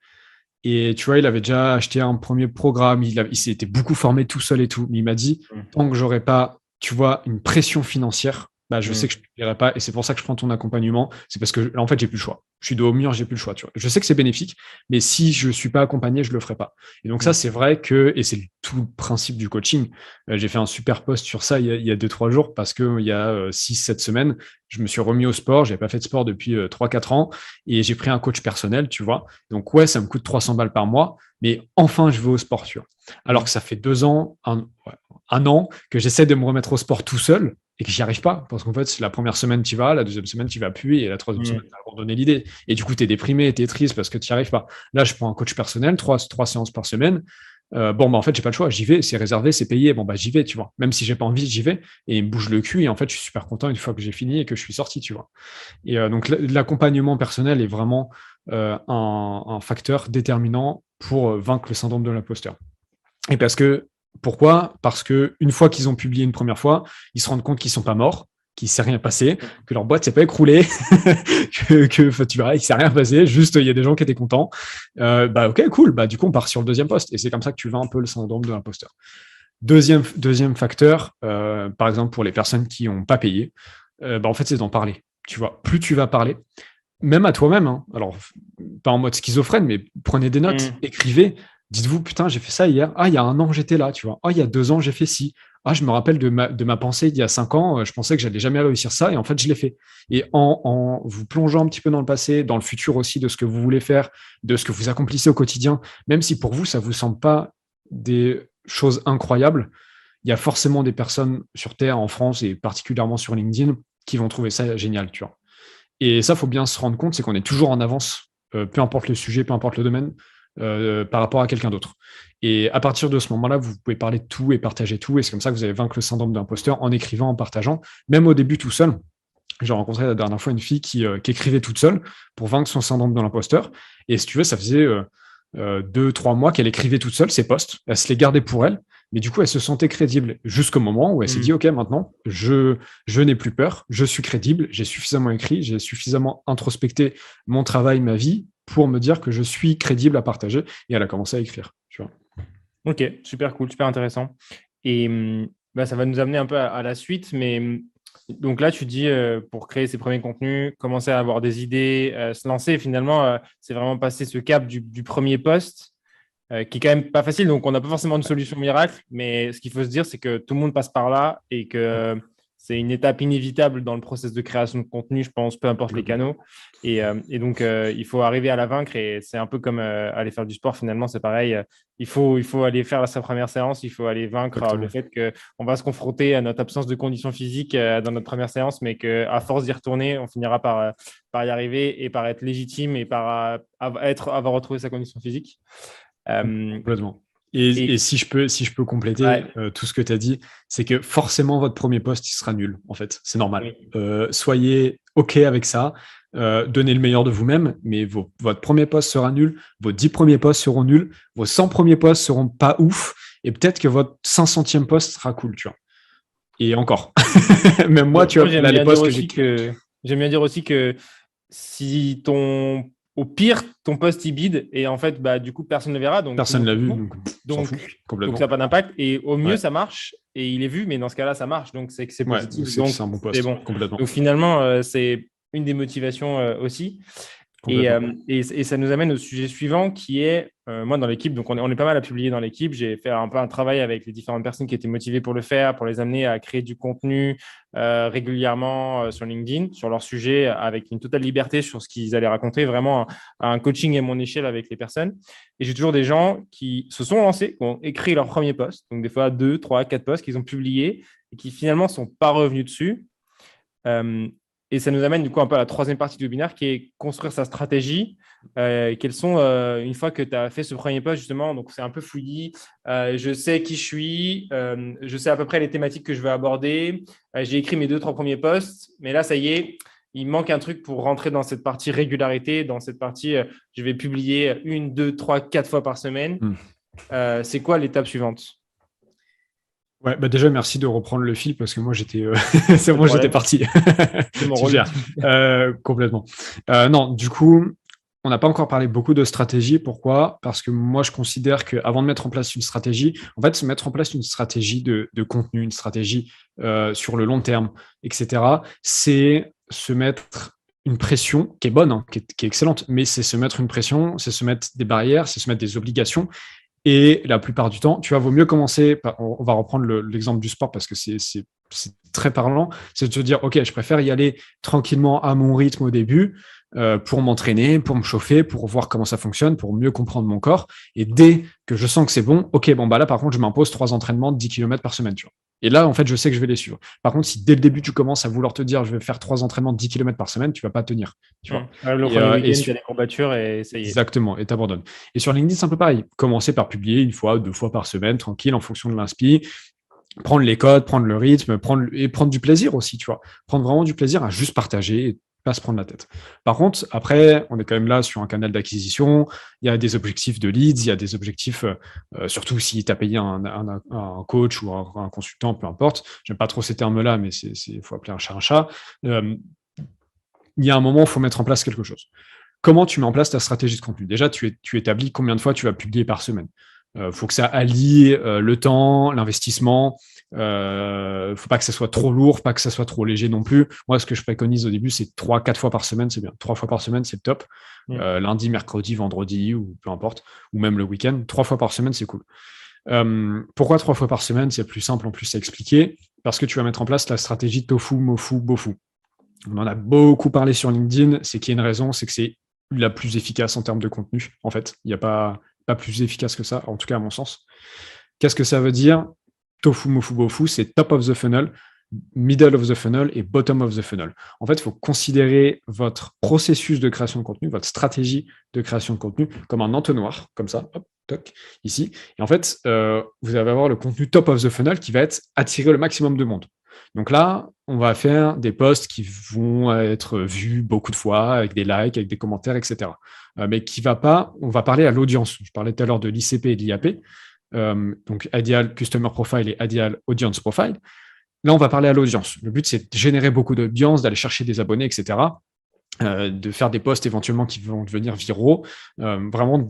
[SPEAKER 2] Et tu vois, il avait déjà acheté un premier programme, il s'était beaucoup formé tout seul et tout. Mais il m'a dit, tant que j'aurai pas, tu vois, une pression financière, je sais que je ne paierai pas. Et c'est pour ça que je prends ton accompagnement. C'est parce que là, en fait, j'ai plus le choix. Je suis dos au mur, j'ai plus le choix. Tu vois. Je sais que c'est bénéfique, mais si je ne suis pas accompagné, je ne le ferai pas. Et donc, ça, c'est vrai que, et c'est tout le principe du coaching. J'ai fait un super post sur ça il y a 2-3 jours parce qu'il y a 6-7 semaines, je me suis remis au sport. Je n'avais pas fait de sport depuis 3-4 ans et j'ai pris un coach personnel, tu vois. Donc, ouais, ça me coûte 300 balles par mois, mais enfin, je vais au sport, tu vois. Alors que ça fait 2 ans, un an que j'essaie de me remettre au sport tout seul et que j'y arrive pas. Parce qu'en fait, la première semaine, tu vas, la deuxième semaine, tu vas plus, et la troisième semaine, tu as abandonné l'idée. Et du coup, tu es déprimé, tu es triste parce que tu n'y arrives pas. Là, je prends un coach personnel, 3 séances par semaine. En fait, j'ai pas le choix, j'y vais, c'est réservé, c'est payé. J'y vais, tu vois. Même si j'ai pas envie, j'y vais et il me bouge le cul. Et en fait, je suis super content une fois que j'ai fini et que je suis sorti, tu vois. Et donc, l'accompagnement personnel est vraiment un facteur déterminant pour vaincre le syndrome de l'imposteur. Et pourquoi? Parce que une fois qu'ils ont publié une première fois, ils se rendent compte qu'ils sont pas morts, qu'il s'est rien passé, que leur boîte s'est pas écroulée, tu vois, il s'est rien passé, juste il y a des gens qui étaient contents. Ok, cool, du coup on part sur le deuxième poste. Et c'est comme ça que tu vends un peu le syndrome de l'imposteur. Deuxième facteur, par exemple pour les personnes qui n'ont pas payé, en fait c'est d'en parler. Tu vois, plus tu vas parler, même à toi-même, hein. Alors pas en mode schizophrène, mais prenez des notes, écrivez. Dites-vous, putain, j'ai fait ça hier. Ah, il y a 1 an, j'étais là, tu vois. Ah, il y a 2 ans, j'ai fait ci. Ah, je me rappelle de ma pensée d'il y a 5 ans. Je pensais que j'allais jamais réussir ça. Et en fait, je l'ai fait. Et en vous plongeant un petit peu dans le passé, dans le futur aussi, de ce que vous voulez faire, de ce que vous accomplissez au quotidien, même si pour vous, ça vous semble pas des choses incroyables, il y a forcément des personnes sur Terre, en France et particulièrement sur LinkedIn, qui vont trouver ça génial, tu vois. Et ça, il faut bien se rendre compte, c'est qu'on est toujours en avance, peu importe le sujet, peu importe le domaine, par rapport à quelqu'un d'autre. Et à partir de ce moment-là, vous pouvez parler de tout et partager tout. Et c'est comme ça que vous allez vaincre le syndrome de l'imposteur en écrivant, en partageant, même au début tout seul. J'ai rencontré la dernière fois une fille qui écrivait toute seule pour vaincre son syndrome de l'imposteur. Et si tu veux, ça faisait 2-3 mois qu'elle écrivait toute seule ses posts. Elle se les gardait pour elle. Mais du coup, elle se sentait crédible jusqu'au moment où elle s'est dit, OK, maintenant, je n'ai plus peur, je suis crédible, j'ai suffisamment écrit, j'ai suffisamment introspecté mon travail, ma vie, pour me dire que je suis crédible à partager. Et elle a commencé à écrire. Tu vois.
[SPEAKER 1] Ok, super cool, super intéressant. Et ça va nous amener un peu à la suite, mais donc là, tu dis pour créer ses premiers contenus, commencer à avoir des idées, se lancer. Finalement, c'est vraiment passer ce cap du premier post qui est quand même pas facile. Donc, on n'a pas forcément une solution miracle, mais ce qu'il faut se dire, c'est que tout le monde passe par là et que c'est une étape inévitable dans le processus de création de contenu, je pense, peu importe les canaux. Et donc, il faut arriver à la vaincre. Et c'est un peu comme aller faire du sport, finalement, c'est pareil. Il faut aller faire sa première séance, il faut aller vaincre le fait qu'on va se confronter à notre absence de conditions physiques dans notre première séance, mais qu'à force d'y retourner, on finira par y arriver et par être légitime et par avoir retrouvé sa condition physique.
[SPEAKER 2] Complètement. Et si je peux compléter
[SPEAKER 1] ouais.
[SPEAKER 2] tout ce que tu as dit, c'est que forcément votre premier post il sera nul, en fait. C'est normal.
[SPEAKER 1] Oui.
[SPEAKER 2] Soyez OK avec ça. Donnez le meilleur de vous-même, mais votre premier post sera nul, vos 10 premiers posts seront nuls, vos 100 premiers posts seront pas ouf, et peut-être que votre 500e post sera cool, tu vois. Et encore. Même moi, tu vois, là, les posts que j'ai...
[SPEAKER 1] J'aime bien dire aussi que si au pire, ton post il bide et en fait, du coup, personne ne le verra. Donc,
[SPEAKER 2] personne ne l'a vu, donc
[SPEAKER 1] ça n'a pas d'impact. Et au mieux, ça marche et il est vu, mais dans ce cas-là, ça marche. Donc, c'est que c'est positif. Donc,
[SPEAKER 2] c'est un bon post.
[SPEAKER 1] C'est bon.
[SPEAKER 2] Complètement.
[SPEAKER 1] Donc, finalement, c'est une des motivations aussi. Et ça nous amène au sujet suivant qui est, moi dans l'équipe, donc on est pas mal à publier dans l'équipe, j'ai fait un peu un travail avec les différentes personnes qui étaient motivées pour le faire, pour les amener à créer du contenu régulièrement sur LinkedIn, sur leur sujet, avec une totale liberté sur ce qu'ils allaient raconter, vraiment un coaching à mon échelle avec les personnes. Et j'ai toujours des gens qui se sont lancés, qui ont écrit leur premier post, donc des fois 2, 3, 4 posts qu'ils ont publiés et qui finalement ne sont pas revenus dessus. Et ça nous amène du coup un peu à la troisième partie du webinaire qui est construire sa stratégie. Quelles sont, une fois que tu as fait ce premier post justement, donc c'est un peu fouillis, je sais qui je suis, je sais à peu près les thématiques que je veux aborder, j'ai écrit mes 2-3 premiers posts, mais là ça y est, il manque un truc pour rentrer dans cette partie régularité, dans cette partie je vais publier 1, 2, 3, 4 fois par semaine. C'est quoi l'étape suivante ?
[SPEAKER 2] Ouais, déjà, merci de reprendre le fil parce que moi, j'étais c'est bon, j'étais parti.
[SPEAKER 1] C'est mon rôle.
[SPEAKER 2] Complètement. Non, du coup, on n'a pas encore parlé beaucoup de stratégie. Pourquoi ? Parce que moi, je considère qu'avant de mettre en place une stratégie, en fait, se mettre en place une stratégie de contenu, une stratégie sur le long terme, etc., c'est se mettre une pression qui est bonne, hein, qui est excellente, mais c'est se mettre une pression, c'est se mettre des barrières, c'est se mettre des obligations. Et la plupart du temps, tu vois, vaut mieux commencer, on va reprendre l'exemple du sport parce que c'est très parlant, c'est de se dire, OK, je préfère y aller tranquillement à mon rythme au début pour m'entraîner, pour me chauffer, pour voir comment ça fonctionne, pour mieux comprendre mon corps. Et dès que je sens que c'est bon, OK, là, par contre, je m'impose 3 entraînements de 10 km par semaine, tu vois. Et là, en fait, je sais que je vais les suivre. Par contre, si dès le début, tu commences à vouloir te dire, je vais faire 3 entraînements de 10 km par semaine, tu vas pas tenir. Tu vois.
[SPEAKER 1] Le premier week-end, tu as des courbatures et ça y est.
[SPEAKER 2] Exactement, et tu abandonnes. Et sur LinkedIn, c'est un peu pareil. Commencer par publier 1 fois, 2 fois par semaine, tranquille, en fonction de l'inspi. Prendre les codes, prendre le rythme, prendre du plaisir aussi, tu vois. Prendre vraiment du plaisir à juste partager et pas se prendre la tête. Par contre, après, on est quand même là sur un canal d'acquisition, il y a des objectifs de leads, il y a des objectifs, surtout si tu as payé un coach ou un consultant, peu importe. J'aime pas trop ces termes-là, mais il faut appeler un chat un chat. Il y a un moment où il faut mettre en place quelque chose. Comment tu mets en place ta stratégie de contenu ? Déjà, tu établis combien de fois tu vas publier par semaine. Faut que ça allie le temps, l'investissement. Faut pas que ça soit trop lourd, pas que ça soit trop léger non plus. Moi, ce que je préconise au début, c'est 3-4 fois par semaine, c'est bien. 3 fois par semaine, c'est top. Lundi, mercredi, vendredi, ou peu importe, ou même le week-end. 3 fois par semaine, c'est cool. Pourquoi 3 fois par semaine? C'est plus simple en plus à expliquer, parce que tu vas mettre en place la stratégie tofu, mofu, bofu. On en a beaucoup parlé sur LinkedIn. C'est qu'il y a une raison, c'est que c'est la plus efficace en termes de contenu. En fait, il n'y a pas plus efficace que ça, en tout cas à mon sens. Qu'est-ce que ça veut dire? Tofu, mofu, bofu, c'est top of the funnel, middle of the funnel et bottom of the funnel. En fait, il faut considérer votre processus de création de contenu, votre stratégie de création de contenu comme un entonnoir, comme ça, hop, toc, ici. Et en fait, vous allez avoir le contenu top of the funnel qui va être attirer le maximum de monde. Donc là, on va faire des posts qui vont être vus beaucoup de fois, avec des likes, avec des commentaires, etc. Mais qui va pas, on va parler à l'audience. Je parlais tout à l'heure de l'ICP et de l'IAP, donc Ideal Customer Profile et Ideal Audience Profile. Là, on va parler à l'audience. Le but, c'est de générer beaucoup d'audience, d'aller chercher des abonnés, etc. De faire des posts éventuellement qui vont devenir viraux. Vraiment,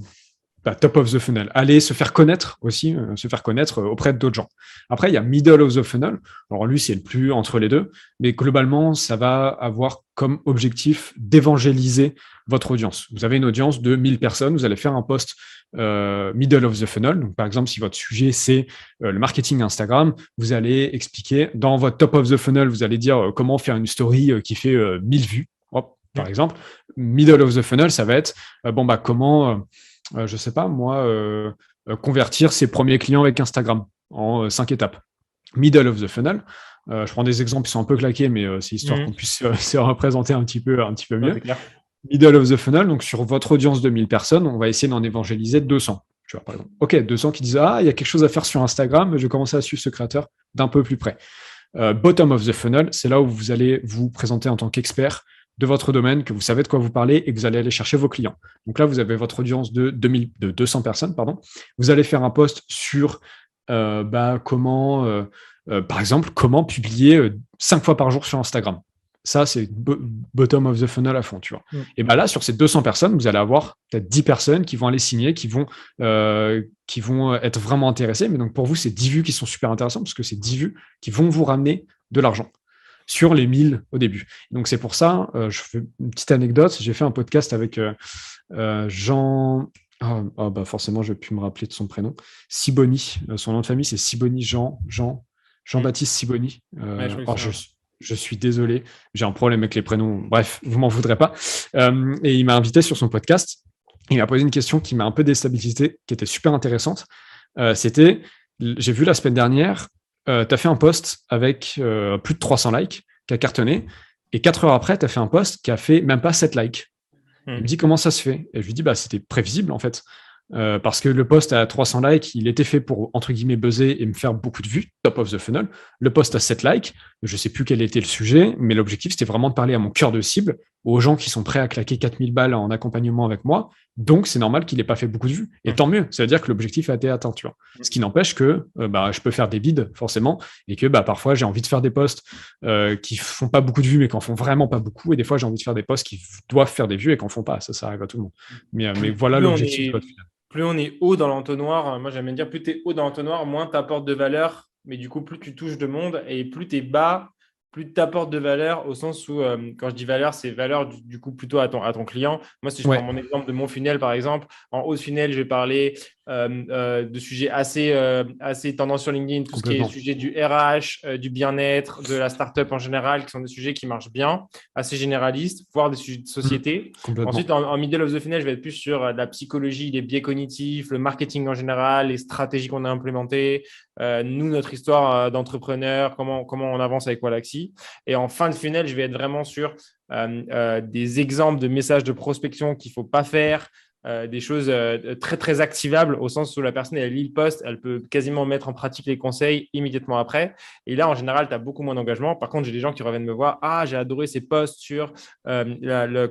[SPEAKER 2] top of the funnel. Aller se faire connaître aussi, se faire connaître auprès d'autres gens. Après, il y a middle of the funnel. Alors lui, c'est le plus entre les deux, mais globalement, ça va avoir comme objectif d'évangéliser votre audience. Vous avez une audience de 1000 personnes, vous allez faire un post middle of the funnel. Donc, par exemple, si votre sujet, c'est le marketing Instagram, vous allez expliquer dans votre top of the funnel, vous allez dire comment faire une story qui fait 1000 vues, par exemple. Middle of the funnel, ça va être comment... je sais pas, moi, convertir ses premiers clients avec Instagram en 5 étapes. Middle of the funnel. Je prends des exemples qui sont un peu claqués, mais c'est histoire qu'on puisse se représenter un petit peu mieux. Middle of the funnel, donc sur votre audience de 1000 personnes, on va essayer d'en évangéliser 200. Tu vois, par exemple. OK, 200 qui disent « Ah, il y a quelque chose à faire sur Instagram, je vais commencer à suivre ce créateur d'un peu plus près. » Bottom of the funnel, c'est là où vous allez vous présenter en tant qu'expert de votre domaine, que vous savez de quoi vous parlez et que vous allez aller chercher vos clients. Donc là, vous avez votre audience de 200 personnes. Vous allez faire un post sur comment, par exemple, comment publier 5 fois par jour sur Instagram. Ça, c'est bottom of the funnel à fond, tu vois. Et là, sur ces 200 personnes, vous allez avoir peut-être 10 personnes qui vont aller signer, qui vont être vraiment intéressées. Mais donc, pour vous, c'est 10 vues qui sont super intéressantes parce que c'est 10 vues qui vont vous ramener de l'argent sur les 1000 au début. Donc, c'est pour ça, je fais une petite anecdote. J'ai fait un podcast avec Jean... forcément, je ne vais plus me rappeler de son prénom. Siboni. Son nom de famille, c'est Siboni Jean-Baptiste Siboni. Je suis désolé, j'ai un problème avec les prénoms. Bref, vous m'en voudrez pas. Et il m'a invité sur son podcast. Il m'a posé une question qui m'a un peu déstabilisé, qui était super intéressante. C'était, j'ai vu la semaine dernière, tu as fait un post avec plus de 300 likes, qui a cartonné, et 4 heures après, tu as fait un post qui a fait même pas 7 likes. Il me dit comment ça se fait? Et je lui dis, c'était prévisible en fait. Parce que le post à 300 likes, il était fait pour, entre guillemets, buzzer et me faire beaucoup de vues, top of the funnel. Le post à 7 likes, je ne sais plus quel était le sujet, mais l'objectif, c'était vraiment de parler à mon cœur de cible, aux gens qui sont prêts à claquer 4000 balles en accompagnement avec moi. Donc, c'est normal qu'il n'ait pas fait beaucoup de vues. Et tant mieux, ça veut dire que l'objectif a été atteint, tu vois. Ce qui n'empêche que je peux faire des bides, forcément, et que parfois, j'ai envie de faire des posts qui font pas beaucoup de vues, mais qui en font vraiment pas beaucoup. Et des fois, j'ai envie de faire des posts qui doivent faire des vues et qui en font pas. Ça arrive à tout le monde. Mais voilà l'objectif.
[SPEAKER 1] Plus on est haut dans l'entonnoir, moi j'aime bien dire plus tu es haut dans l'entonnoir, moins tu apportes de valeur, mais du coup plus tu touches de monde, et plus tu es bas, plus tu apportes de valeur, au sens où quand je dis valeur, c'est valeur du coup plutôt à ton client. Moi, si je prends mon exemple de mon funnel par exemple, en haut de funnel, je vais parler de sujets assez tendance sur LinkedIn, tout ce qui est le sujet du RH, du bien-être, de la startup en général, qui sont des sujets qui marchent bien, assez généralistes, voire des sujets de société. Ensuite, en middle of the funnel, je vais être plus sur la psychologie, les biais cognitifs, le marketing en général, les stratégies qu'on a implémentées, nous, notre histoire d'entrepreneur, comment on avance avec Wallaxy. Et en fin de funnel, je vais être vraiment sur des exemples de messages de prospection qu'il ne faut pas faire, des choses très, très activables au sens où la personne, elle lit le post, elle peut quasiment mettre en pratique les conseils immédiatement après. Et là, en général, tu as beaucoup moins d'engagement. Par contre, j'ai des gens qui reviennent me voir, j'ai adoré ces posts sur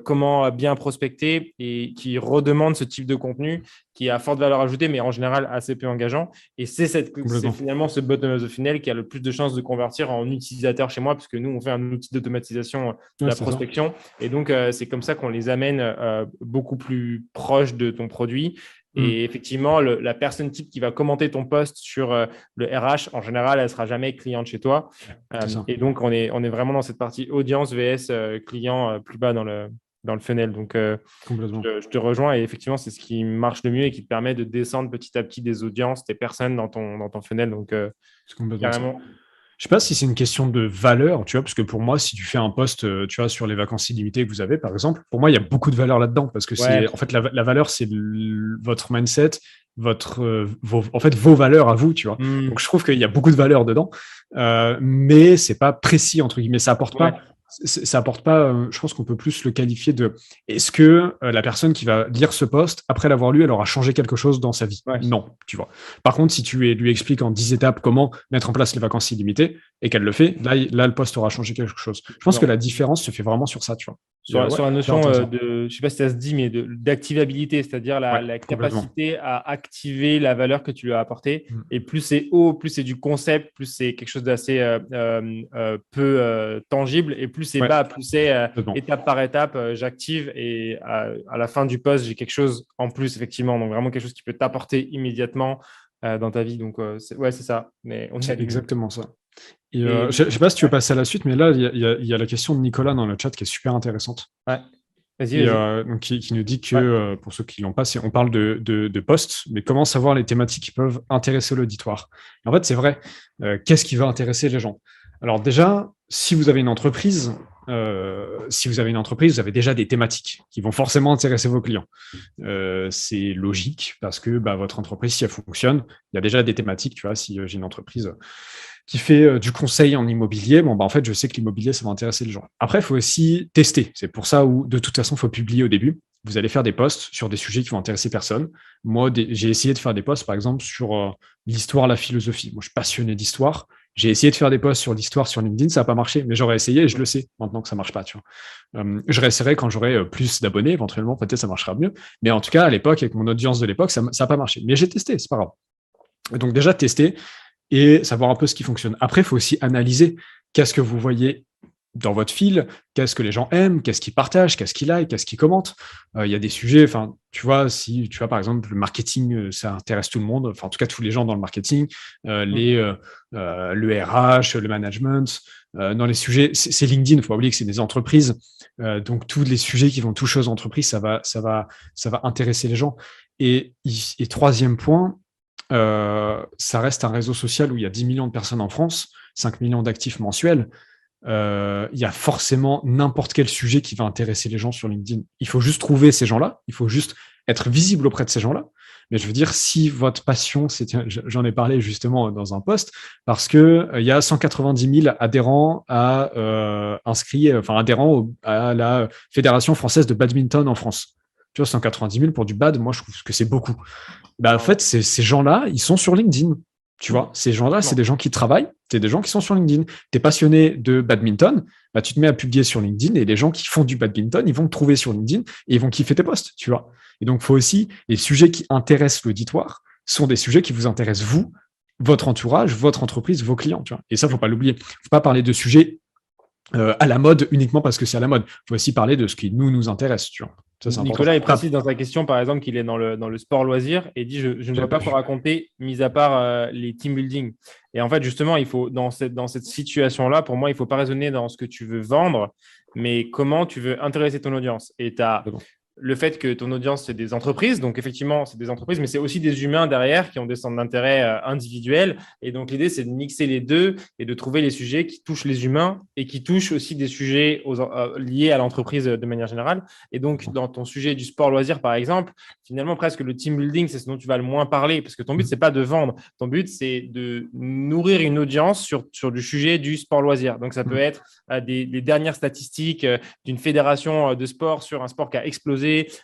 [SPEAKER 1] comment bien prospecter, et qui redemandent ce type de contenu qui a forte valeur ajoutée, mais en général assez peu engageant. Et c'est finalement ce bottom of the funnel qui a le plus de chances de convertir en utilisateur chez moi, parce que nous, on fait un outil d'automatisation de la prospection. Et donc, c'est comme ça qu'on les amène beaucoup plus proches de ton produit. Et effectivement, la personne type qui va commenter ton post sur le RH, en général, elle ne sera jamais cliente chez toi. Et donc, on est vraiment dans cette partie audience vs client plus bas dans le funnel. Donc, je te rejoins. Et effectivement, c'est ce qui marche le mieux et qui te permet de descendre petit à petit des audiences, des personnes dans ton funnel. Donc, carrément.
[SPEAKER 2] Je ne sais pas si c'est une question de valeur, tu vois, parce que pour moi, si tu fais un post, tu vois, sur les vacances illimitées que vous avez, par exemple, pour moi, il y a beaucoup de valeur là-dedans, parce que en fait, la valeur, c'est votre mindset, vos valeurs à vous, tu vois. Donc, je trouve qu'il y a beaucoup de valeur dedans, mais c'est pas précis, entre guillemets, ça apporte pas. Ça apporte pas, je pense qu'on peut plus le qualifier de est-ce que la personne qui va lire ce post, après l'avoir lu, elle aura changé quelque chose dans sa vie? Non, tu vois. Par contre, si tu lui expliques en 10 étapes comment mettre en place les vacances illimitées et qu'elle le fait, là, le post aura changé quelque chose. Je pense que la différence se fait vraiment sur ça, tu vois.
[SPEAKER 1] Sur la notion je ne sais pas si ça se dit, mais d'activabilité, c'est-à-dire la capacité à activer la valeur que tu lui as apportée. Et plus c'est haut, plus c'est du concept, plus c'est quelque chose d'assez peu tangible, et plus c'est bas, plus c'est étape par étape, j'active et à la fin du post, j'ai quelque chose en plus, effectivement. Donc vraiment quelque chose qui peut t'apporter immédiatement dans ta vie. Donc, c'est ça. Mais
[SPEAKER 2] c'est exactement ça. Et je ne sais pas si tu veux passer à la suite, mais là, il y a la question de Nicolas dans le chat qui est super intéressante.
[SPEAKER 1] Ouais. Vas-y.
[SPEAKER 2] Donc, qui nous dit que, pour ceux qui ne l'ont pas, on parle de posts, mais comment savoir les thématiques qui peuvent intéresser l'auditoire? En fait, c'est vrai. Qu'est-ce qui va intéresser les gens? Alors déjà, si vous avez une entreprise, vous avez déjà des thématiques qui vont forcément intéresser vos clients. C'est logique parce que votre entreprise, si elle fonctionne, il y a déjà des thématiques. Tu vois, si j'ai une entreprise qui fait du conseil en immobilier, en fait, je sais que l'immobilier, ça va intéresser les gens. Après, il faut aussi tester. C'est pour ça où, de toute façon, il faut publier au début. Vous allez faire des posts sur des sujets qui vont intéresser personne. Moi, j'ai essayé de faire des posts, par exemple, sur l'histoire, la philosophie. Moi, je suis passionné d'histoire. J'ai essayé de faire des posts sur l'histoire sur LinkedIn, ça n'a pas marché, mais j'aurais essayé et je le sais maintenant que ça ne marche pas. Tu vois. Je réessayerai quand j'aurai plus d'abonnés, éventuellement, peut-être ça marchera mieux. Mais en tout cas, à l'époque, avec mon audience de l'époque, ça n'a pas marché. Mais j'ai testé, c'est pas grave. Donc déjà, tester et savoir un peu ce qui fonctionne. Après, il faut aussi analyser qu'est-ce que vous voyez dans votre fil, qu'est-ce que les gens aiment, qu'est-ce qu'ils partagent, qu'est-ce qu'ils like, qu'est-ce qu'ils commentent. Il y a des sujets, tu vois, si tu vois par exemple le marketing, ça intéresse tout le monde, en tout cas tous les gens dans le marketing, le RH, le management, dans les sujets, c'est LinkedIn, il faut pas oublier que c'est des entreprises, donc tous les sujets qui vont toucher aux entreprises, ça va intéresser les gens. Et troisième point, ça reste un réseau social où il y a 10 millions de personnes en France, 5 millions d'actifs mensuels. Il y a forcément n'importe quel sujet qui va intéresser les gens sur LinkedIn. Il faut juste trouver ces gens-là, il faut juste être visible auprès de ces gens-là. Mais je veux dire, si votre passion, j'en ai parlé justement dans un post, parce que il y a 190 000 adhérents adhérents à la Fédération française de badminton en France. Tu vois, 190 000 pour du bad, moi je trouve que c'est beaucoup. En fait, ces gens-là, ils sont sur LinkedIn. Tu vois, ces gens-là, c'est des gens qui travaillent, c'est des gens qui sont sur LinkedIn. Tu es passionné de badminton, tu te mets à publier sur LinkedIn et les gens qui font du badminton, ils vont te trouver sur LinkedIn et ils vont kiffer tes posts, tu vois. Et donc, il faut aussi, les sujets qui intéressent l'auditoire sont des sujets qui vous intéressent vous, votre entourage, votre entreprise, vos clients, tu vois. Et ça, il ne faut pas l'oublier. Il ne faut pas parler de sujets à la mode uniquement parce que c'est à la mode. Il faut aussi parler de ce qui nous intéresse, tu vois.
[SPEAKER 1] Ça, Nicolas, il précise dans sa question, par exemple, qu'il est dans le sport loisir et dit je ne vois pas quoi raconter, mis à part les team building. Et en fait, justement, il faut dans cette situation-là, pour moi, il ne faut pas raisonner dans ce que tu veux vendre, mais comment tu veux intéresser ton audience. Et tu as le fait que ton audience, c'est des entreprises. Donc, effectivement, c'est des entreprises, mais c'est aussi des humains derrière qui ont des centres d'intérêt individuels. Et donc, l'idée, c'est de mixer les deux et de trouver les sujets qui touchent les humains et qui touchent aussi des sujets liés à l'entreprise de manière générale. Et donc, dans ton sujet du sport loisir, par exemple, finalement, presque le team building, c'est ce dont tu vas le moins parler parce que ton but, c'est pas de vendre. Ton but, c'est de nourrir une audience sur du sujet du sport loisir. Donc, ça peut être les dernières statistiques d'une fédération de sport sur un sport qui a explosé,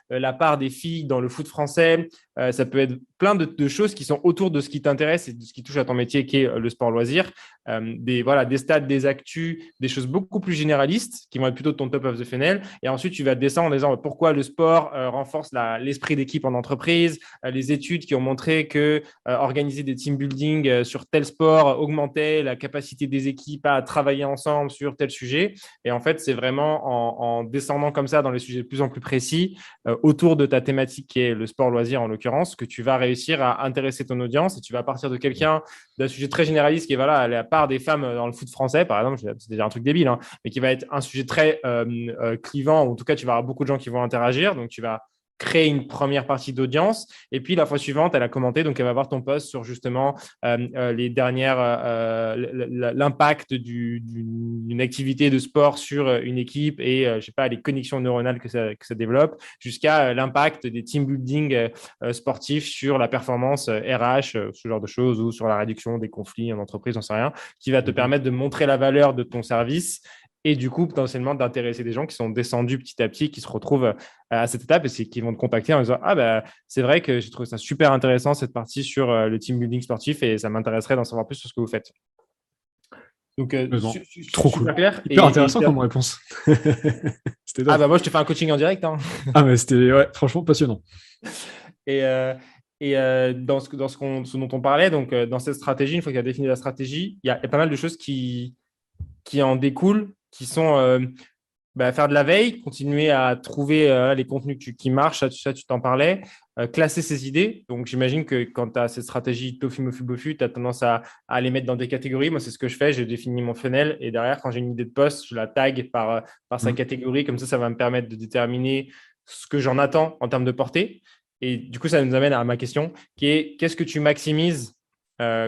[SPEAKER 1] la part des filles dans le foot français. Ça peut être plein de choses qui sont autour de ce qui t'intéresse et de ce qui touche à ton métier qui est le sport loisir. Des stats, des actus, des choses beaucoup plus généralistes qui vont être plutôt de ton top of the funnel. Et ensuite, tu vas descendre en disant pourquoi le sport renforce l'esprit d'équipe en entreprise, les études qui ont montré que organiser des team building sur tel sport augmentait la capacité des équipes à travailler ensemble sur tel sujet. Et en fait, c'est vraiment en descendant comme ça dans les sujets de plus en plus précis autour de ta thématique qui est le sport loisir en l'occurrence, l'occurrence, que tu vas réussir à intéresser ton audience et tu vas partir de quelqu'un d'un sujet très généraliste qui est voilà, à la part des femmes dans le foot français, par exemple, c'est déjà un truc débile, hein, mais qui va être un sujet très clivant, ou en tout cas, tu vas avoir beaucoup de gens qui vont interagir, donc tu vas créer une première partie d'audience. Et puis, la fois suivante, elle a commenté, donc elle va voir ton post sur justement les dernières, l'impact d'une activité de sport sur une équipe et, je sais pas, les connexions neuronales que ça développe, jusqu'à l'impact des team building sportifs sur la performance RH, ce genre de choses, ou sur la réduction des conflits en entreprise, j'en sais rien, qui va te permettre de montrer la valeur de ton service et du coup, potentiellement, d'intéresser des gens qui sont descendus petit à petit, qui se retrouvent à cette étape et qui vont te contacter en disant « Ah, bah, c'est vrai que j'ai trouvé ça super intéressant, cette partie sur le team building sportif et ça m'intéresserait d'en savoir plus sur ce que vous faites. » Donc,
[SPEAKER 2] trop
[SPEAKER 1] super
[SPEAKER 2] cool.
[SPEAKER 1] clair.
[SPEAKER 2] Hyper intéressant comme réponse.
[SPEAKER 1] C'était top. Ah, bah, moi, je te fais un coaching en direct. Hein.
[SPEAKER 2] Ah, mais c'était franchement passionnant.
[SPEAKER 1] Et dans ce dont on parlait, donc dans cette stratégie, une fois qu'il a défini la stratégie, il y a pas mal de choses qui en découlent, qui sont faire de la veille, continuer à trouver les contenus qui marchent, ça tu t'en parlais, classer ses idées. Donc, j'imagine que quand tu as cette stratégie tofu, mofu, bofu, tu as tendance à les mettre dans des catégories. Moi, c'est ce que je fais. J'ai défini mon funnel et derrière, quand j'ai une idée de post, je la tag par sa catégorie. Comme ça va me permettre de déterminer ce que j'en attends en termes de portée. Et du coup, ça nous amène à ma question qui est qu'est-ce que tu maximises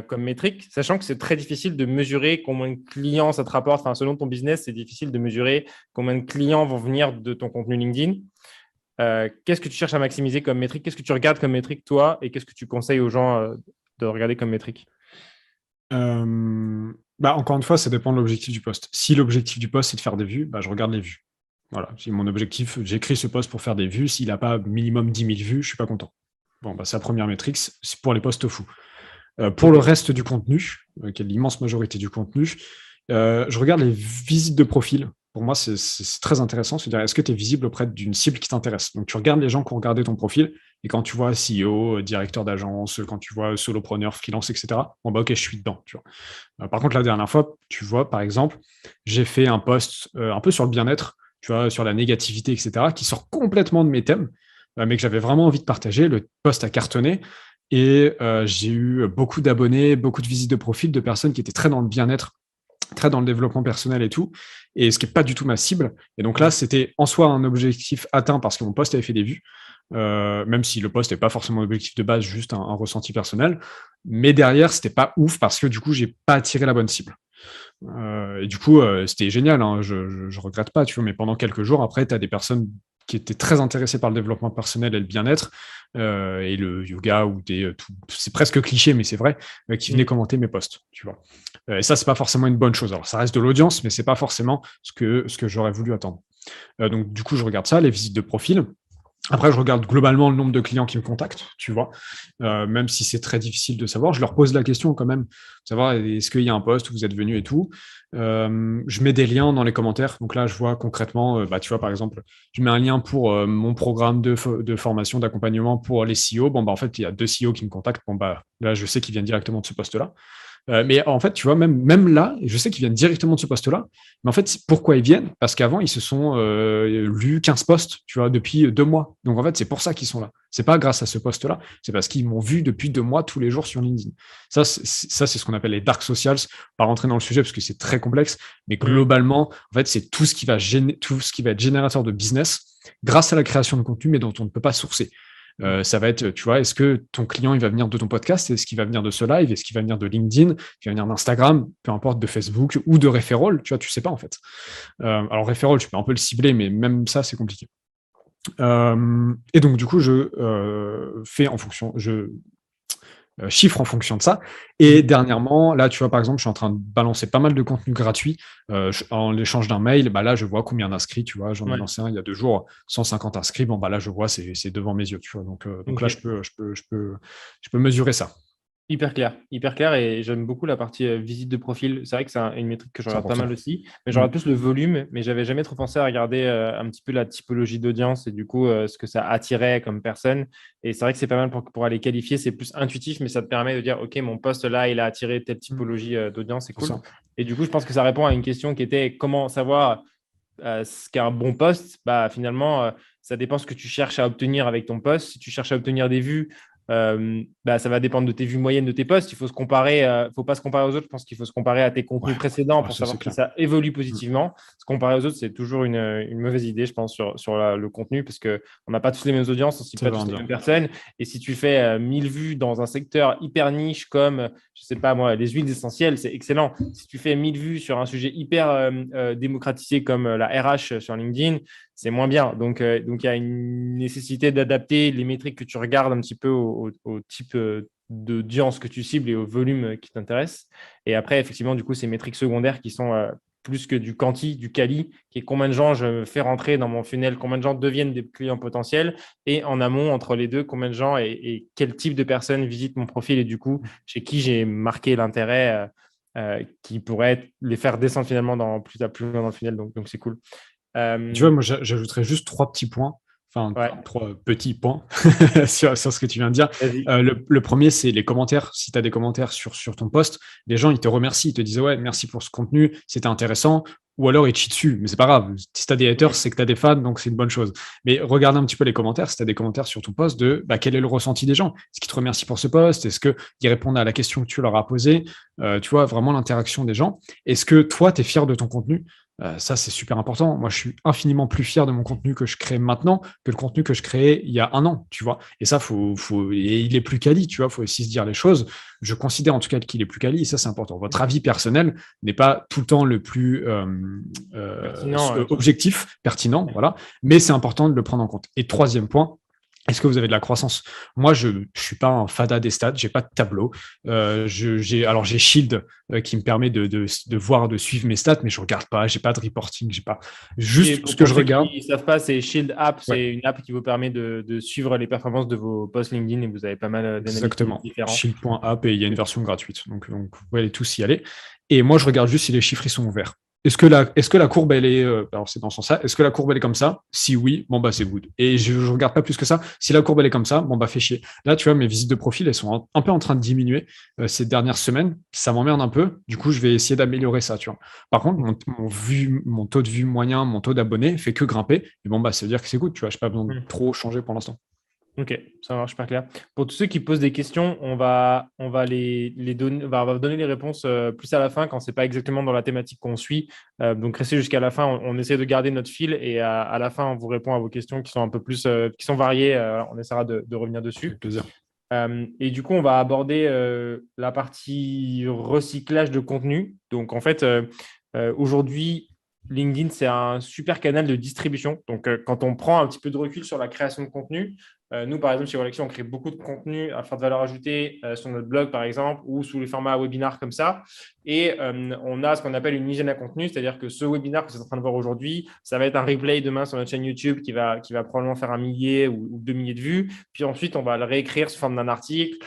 [SPEAKER 1] comme métrique, sachant que c'est très difficile de mesurer combien de clients ça te rapporte. Enfin, selon ton business, c'est difficile de mesurer combien de clients vont venir de ton contenu LinkedIn. Qu'est-ce que tu cherches à maximiser comme métrique? Qu'est-ce que tu regardes comme métrique, toi? Et qu'est-ce que tu conseilles aux gens de regarder comme métrique?
[SPEAKER 2] Encore une fois, ça dépend de l'objectif du post. Si l'objectif du post, c'est de faire des vues, je regarde les vues. Voilà. Si mon objectif, j'écris ce post pour faire des vues, s'il n'a pas minimum 10 000 vues, je ne suis pas content. Bon, c'est la première métrique, c'est pour les posts fous. Pour le reste du contenu, qui est l'immense majorité du contenu, je regarde les visites de profil. Pour moi, c'est très intéressant. C'est-à-dire, est-ce que tu es visible auprès d'une cible qui t'intéresse? Donc, tu regardes les gens qui ont regardé ton profil, et quand tu vois CEO, directeur d'agence, quand tu vois solopreneur, freelance, etc., ok, je suis dedans. Tu vois. Par contre, la dernière fois, tu vois, par exemple, j'ai fait un post un peu sur le bien-être, tu vois, sur la négativité, etc., qui sort complètement de mes thèmes, mais que j'avais vraiment envie de partager. Le post a cartonné. Et j'ai eu beaucoup d'abonnés, beaucoup de visites de profil de personnes qui étaient très dans le bien-être, très dans le développement personnel et tout, et ce qui n'est pas du tout ma cible. Et donc là, c'était en soi un objectif atteint parce que mon post avait fait des vues, même si le post n'est pas forcément l'objectif de base, juste un ressenti personnel. Mais derrière, c'était pas ouf parce que du coup, j'ai pas attiré la bonne cible. Et du coup, c'était génial, hein, je regrette pas, tu vois, mais pendant quelques jours, après, tu as des personnes qui étaient très intéressées par le développement personnel et le bien-être, et le yoga, ou c'est presque cliché, mais c'est vrai, qui venaient commenter mes posts, tu vois. Et ça, c'est pas forcément une bonne chose. Alors, ça reste de l'audience, mais c'est pas forcément ce que j'aurais voulu attendre. Donc, du coup, je regarde ça, les visites de profil. Après, je regarde globalement le nombre de clients qui me contactent, tu vois, même si c'est très difficile de savoir. Je leur pose la question quand même, savoir est-ce qu'il y a un poste où vous êtes venu et tout. Je mets des liens dans les commentaires. Donc là, je vois concrètement, tu vois, par exemple, je mets un lien pour mon programme de formation, d'accompagnement pour les CEO. En fait, il y a 2 CEO qui me contactent. Là, je sais qu'ils viennent directement de ce poste-là. Mais en fait, tu vois, même là, je sais qu'ils viennent directement de ce poste-là. Mais en fait, pourquoi ils viennent? Parce qu'avant, ils se sont lus 15 postes, tu vois, depuis 2 mois. Donc en fait, c'est pour ça qu'ils sont là. C'est pas grâce à ce poste-là, c'est parce qu'ils m'ont vu depuis 2 mois tous les jours sur LinkedIn. Ça, c'est ce qu'on appelle les dark socials. Pas rentrer dans le sujet parce que c'est très complexe, mais globalement, en fait, c'est tout ce qui va être générateur de business grâce à la création de contenu, mais dont on ne peut pas sourcer. Ça va être, tu vois, est-ce que ton client, il va venir de ton podcast? Est-ce qu'il va venir de ce live? Est-ce qu'il va venir de LinkedIn? Il va venir d'Instagram? Peu importe, de Facebook ou de Referral, tu vois, tu sais pas en fait. Alors Referral, tu peux un peu le cibler, mais même ça, c'est compliqué. Et donc, du coup, je fais en fonction, chiffre en fonction de ça. Et dernièrement, là, tu vois, par exemple, je suis en train de balancer pas mal de contenu gratuit en l'échange d'un mail. Là, je vois combien d'inscrits, tu vois. J'en ai lancé un il y a 2 jours, 150 inscrits. Là, je vois, c'est devant mes yeux, tu vois. Donc là, je peux mesurer ça.
[SPEAKER 1] Hyper clair et j'aime beaucoup la partie visite de profil. C'est vrai que c'est une métrique que je regarde pas mal aussi, mais je regarde plus le volume, mais j'avais jamais trop pensé à regarder un petit peu la typologie d'audience et du coup ce que ça attirait comme personne. Et c'est vrai que c'est pas mal pour aller qualifier, c'est plus intuitif, mais ça te permet de dire ok, mon poste là, il a attiré telle typologie d'audience, c'est cool. Et du coup, je pense que ça répond à une question qui était comment savoir ce qu'est un bon poste. Finalement, ça dépend ce que tu cherches à obtenir avec ton poste. Si tu cherches à obtenir des vues, ça va dépendre de tes vues moyennes de tes posts. Il faut se comparer, faut pas se comparer aux autres. Je pense qu'il faut se comparer à tes contenus précédents pour savoir si ça évolue positivement. Se comparer aux autres, c'est toujours une mauvaise idée, je pense, sur le contenu, parce qu'on n'a pas tous les mêmes audiences, on ne suit pas tous les mêmes personnes. Et si tu fais 1000 vues dans un secteur hyper niche comme, je sais pas moi, les huiles essentielles, c'est excellent. Si tu fais 1000 vues sur un sujet hyper démocratisé comme la RH sur LinkedIn, c'est moins bien. Donc, il y a une nécessité d'adapter les métriques que tu regardes un petit peu au type d'audience que tu cibles et au volume qui t'intéresse. Et après, effectivement, du coup, ces métriques secondaires qui sont plus que du quanti, du quali, qui est combien de gens je fais rentrer dans mon funnel, combien de gens deviennent des clients potentiels, et en amont, entre les deux, combien de gens et quel type de personnes visitent mon profil et du coup, chez qui j'ai marqué l'intérêt qui pourrait les faire descendre finalement plus loin dans le funnel. Donc c'est cool.
[SPEAKER 2] Tu vois, moi, j'ajouterais juste 3 petits points, enfin, 3 petits points sur ce que tu viens de dire. Le premier, c'est les commentaires. Si tu as des commentaires sur ton post, les gens, ils te remercient, ils te disent ouais, merci pour ce contenu, c'était intéressant. Ou alors ils te chient dessus, mais c'est pas grave. Si tu as des haters, c'est que tu as des fans, donc c'est une bonne chose. Mais regarde un petit peu les commentaires. Si tu as des commentaires sur ton post, quel est le ressenti des gens? Est-ce qu'ils te remercient pour ce post? Est-ce qu'ils répondent à la question que tu leur as posée? Tu vois, vraiment l'interaction des gens. Est-ce que toi, tu es fier de ton contenu? Ça, c'est super important. Moi, je suis infiniment plus fier de mon contenu que je crée maintenant que le contenu que je créais il y a 1 an, tu vois. Et ça, et il est plus quali, tu vois. Il faut aussi se dire les choses. Je considère en tout cas qu'il est plus quali, et ça, c'est important. Votre avis personnel n'est pas tout le temps le plus objectif, pertinent, voilà. Mais c'est important de le prendre en compte. Et troisième point, est-ce que vous avez de la croissance? Moi, je ne suis pas un fada des stats, j'ai pas de tableau. J'ai Shield qui me permet de voir, de suivre mes stats, mais je regarde pas, j'ai pas de reporting, j'ai pas. Juste ce que je regarde.
[SPEAKER 1] Ils savent pas, c'est Shield App, c'est une app qui vous permet de suivre les performances de vos posts LinkedIn et vous avez pas mal d'analyses
[SPEAKER 2] Exactement.
[SPEAKER 1] différentes.
[SPEAKER 2] Shield.app et il y a une version gratuite, donc vous pouvez aller tous y aller. Et moi, je regarde juste si les chiffres ils sont ouverts. Est-ce que la courbe, elle est. Alors, c'est dans ce sens-là. Est-ce que la courbe, elle est comme ça? Si oui, bon, c'est good. Et je ne regarde pas plus que ça. Si la courbe, elle est comme ça, fais chier. Là, tu vois, mes visites de profil, elles sont un peu en train de diminuer ces dernières semaines. Ça m'emmerde un peu. Du coup, je vais essayer d'améliorer ça, tu vois. Par contre, mon taux de vue moyen, mon taux d'abonnés fait que grimper. Et ça veut dire que c'est good, tu vois. Je n'ai pas besoin de trop changer pour l'instant.
[SPEAKER 1] Ok, ça marche pas clair. Pour tous ceux qui posent des questions, on va les donner, on va donner les réponses plus à la fin quand c'est pas exactement dans la thématique qu'on suit. Donc restez jusqu'à la fin. On essaie de garder notre fil et à la fin on vous répond à vos questions qui sont un peu plus, qui sont variées. On essaiera de revenir dessus.
[SPEAKER 2] Avec plaisir.
[SPEAKER 1] Et du coup, on va aborder la partie recyclage de contenu. Donc en fait, aujourd'hui, LinkedIn, c'est un super canal de distribution. Donc, quand on prend un petit peu de recul sur la création de contenu, nous, par exemple, chez Wallexi, on crée beaucoup de contenu à forte valeur ajoutée sur notre blog, par exemple, ou sous les formats webinaires comme ça. Et on a ce qu'on appelle une hygiène à contenu, c'est-à-dire que ce webinaire que vous êtes en train de voir aujourd'hui, ça va être un replay demain sur notre chaîne YouTube qui va probablement faire 1 millier ou 2 milliers de vues. Puis ensuite, on va le réécrire sous forme d'un article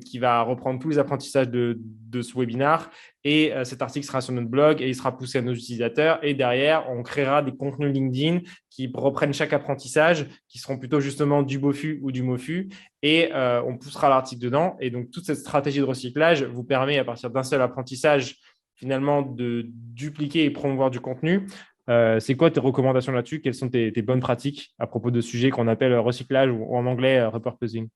[SPEAKER 1] qui va reprendre tous les apprentissages de ce webinaire. Et cet article sera sur notre blog et il sera poussé à nos utilisateurs. Et derrière, on créera des contenus LinkedIn qui reprennent chaque apprentissage, qui seront plutôt justement du BOFU ou du MOFU. Et on poussera l'article dedans. Et donc, toute cette stratégie de recyclage vous permet, à partir d'un seul apprentissage, finalement, de dupliquer et promouvoir du contenu. C'est quoi tes recommandations là-dessus? Quelles sont tes bonnes pratiques à propos de sujets qu'on appelle recyclage ou en anglais repurposing?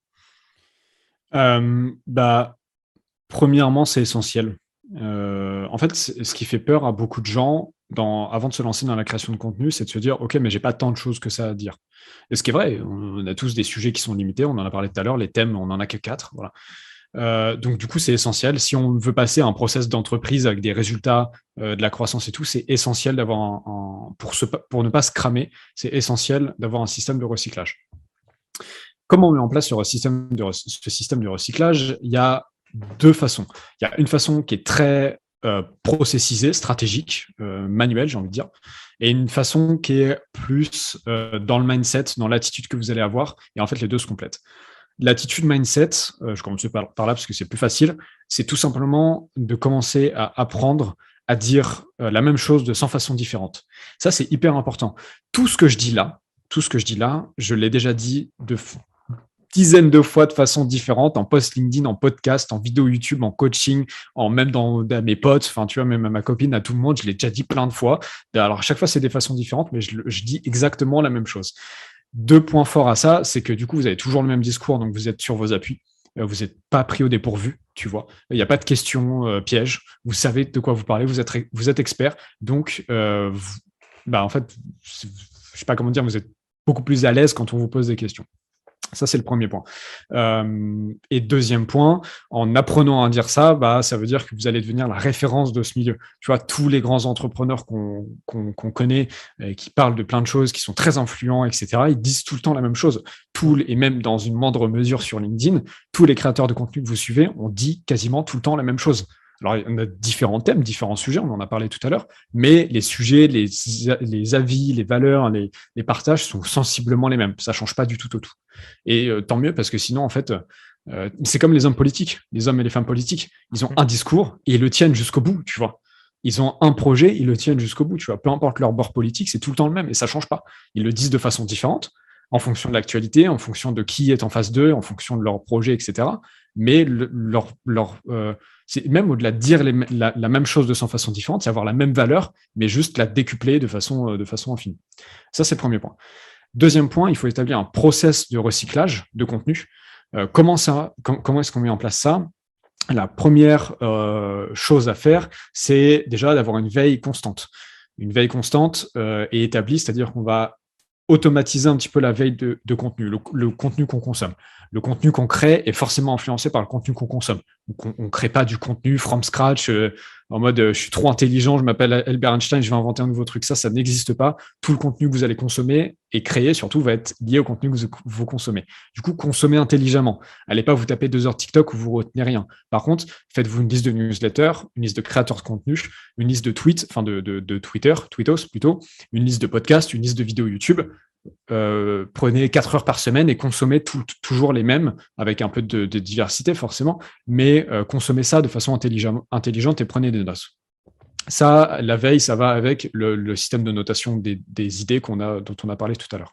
[SPEAKER 2] Premièrement, c'est essentiel. En fait, ce qui fait peur à beaucoup de gens avant de se lancer dans la création de contenu, c'est de se dire ok, mais j'ai pas tant de choses que ça à dire. Et ce qui est vrai, on a tous des sujets qui sont limités, on en a parlé tout à l'heure, les thèmes, on en a que 4, voilà. Donc du coup, c'est essentiel. Si on veut passer un process d'entreprise avec des résultats, de la croissance et tout, c'est essentiel d'avoir pour ne pas se cramer, c'est essentiel d'avoir un système de recyclage. Comment on met en place ce système de recyclage? Il y a 2 façons. Il y a une façon qui est très processisée, stratégique, manuelle, j'ai envie de dire, et une façon qui est plus dans le mindset, dans l'attitude que vous allez avoir. Et en fait, les 2 se complètent. L'attitude mindset, je commence par là parce que c'est plus facile, c'est tout simplement de commencer à apprendre à dire la même chose de 100 façons différentes. Ça, c'est hyper important. Tout ce que je dis là, je l'ai déjà dit de dizaines de fois de façon différente, en post LinkedIn, en podcast, en vidéo YouTube, en coaching, même à mes potes, enfin tu vois, même à ma copine, à tout le monde, je l'ai déjà dit plein de fois. Alors à chaque fois, c'est des façons différentes, mais je dis exactement la même chose. Deux points forts à ça, c'est que du coup, vous avez toujours le même discours, donc vous êtes sur vos appuis. Vous n'êtes pas pris au dépourvu, tu vois. Il n'y a pas de questions pièges. Vous savez de quoi vous parlez, vous êtes expert. Donc, en fait, je ne sais pas comment dire, vous êtes beaucoup plus à l'aise quand on vous pose des questions. Ça, c'est le premier point. Et deuxième point, en apprenant à dire ça, ça veut dire que vous allez devenir la référence de ce milieu. Tu vois, tous les grands entrepreneurs qu'on connaît, qui parlent de plein de choses, qui sont très influents, etc., ils disent tout le temps la même chose. Et même dans une moindre mesure sur LinkedIn, tous les créateurs de contenu que vous suivez, on dit quasiment tout le temps la même chose. Alors, il y en a différents thèmes, différents sujets, on en a parlé tout à l'heure, mais les sujets, les avis, les valeurs, les partages sont sensiblement les mêmes. Ça ne change pas du tout au tout. Et tant mieux, parce que sinon, en fait, c'est comme les hommes politiques, les hommes et les femmes politiques. Ils ont un discours et ils le tiennent jusqu'au bout, tu vois. Ils ont un projet, ils le tiennent jusqu'au bout, tu vois. Peu importe leur bord politique, c'est tout le temps le même et ça ne change pas. Ils le disent de façon différente, en fonction de l'actualité, en fonction de qui est en face d'eux, en fonction de leur projet, etc. Mais c'est même au-delà de dire la même chose de 100 façons différentes, c'est avoir la même valeur, mais juste la décupler de façon infinie. Ça, c'est le premier point. Deuxième point, il faut établir un process de recyclage de contenu. Comment est-ce qu'on met en place ça? La première chose à faire, c'est déjà d'avoir une veille constante. Une veille constante est établie, c'est-à-dire qu'on va automatiser un petit peu la veille de contenu, le contenu qu'on consomme. Le contenu qu'on crée est forcément influencé par le contenu qu'on consomme. Donc on ne crée pas du contenu from scratch en mode je suis trop intelligent, je m'appelle Albert Einstein, je vais inventer un nouveau truc. Ça n'existe pas. Tout le contenu que vous allez consommer et créer, surtout, va être lié au contenu que vous consommez. Du coup, consommez intelligemment. Allez pas vous taper 2 heures TikTok où vous retenez rien. Par contre, faites-vous une liste de newsletters, une liste de créateurs de contenu, une liste de tweets, enfin de Twitter, tweetos plutôt, une liste de podcasts, une liste de vidéos YouTube. Prenez 4 heures par semaine et consommez toujours les mêmes, avec un peu de diversité forcément, mais consommez ça de façon intelligente et prenez des notes. Ça, la veille, ça va avec le système de notation des idées dont on a parlé tout à l'heure.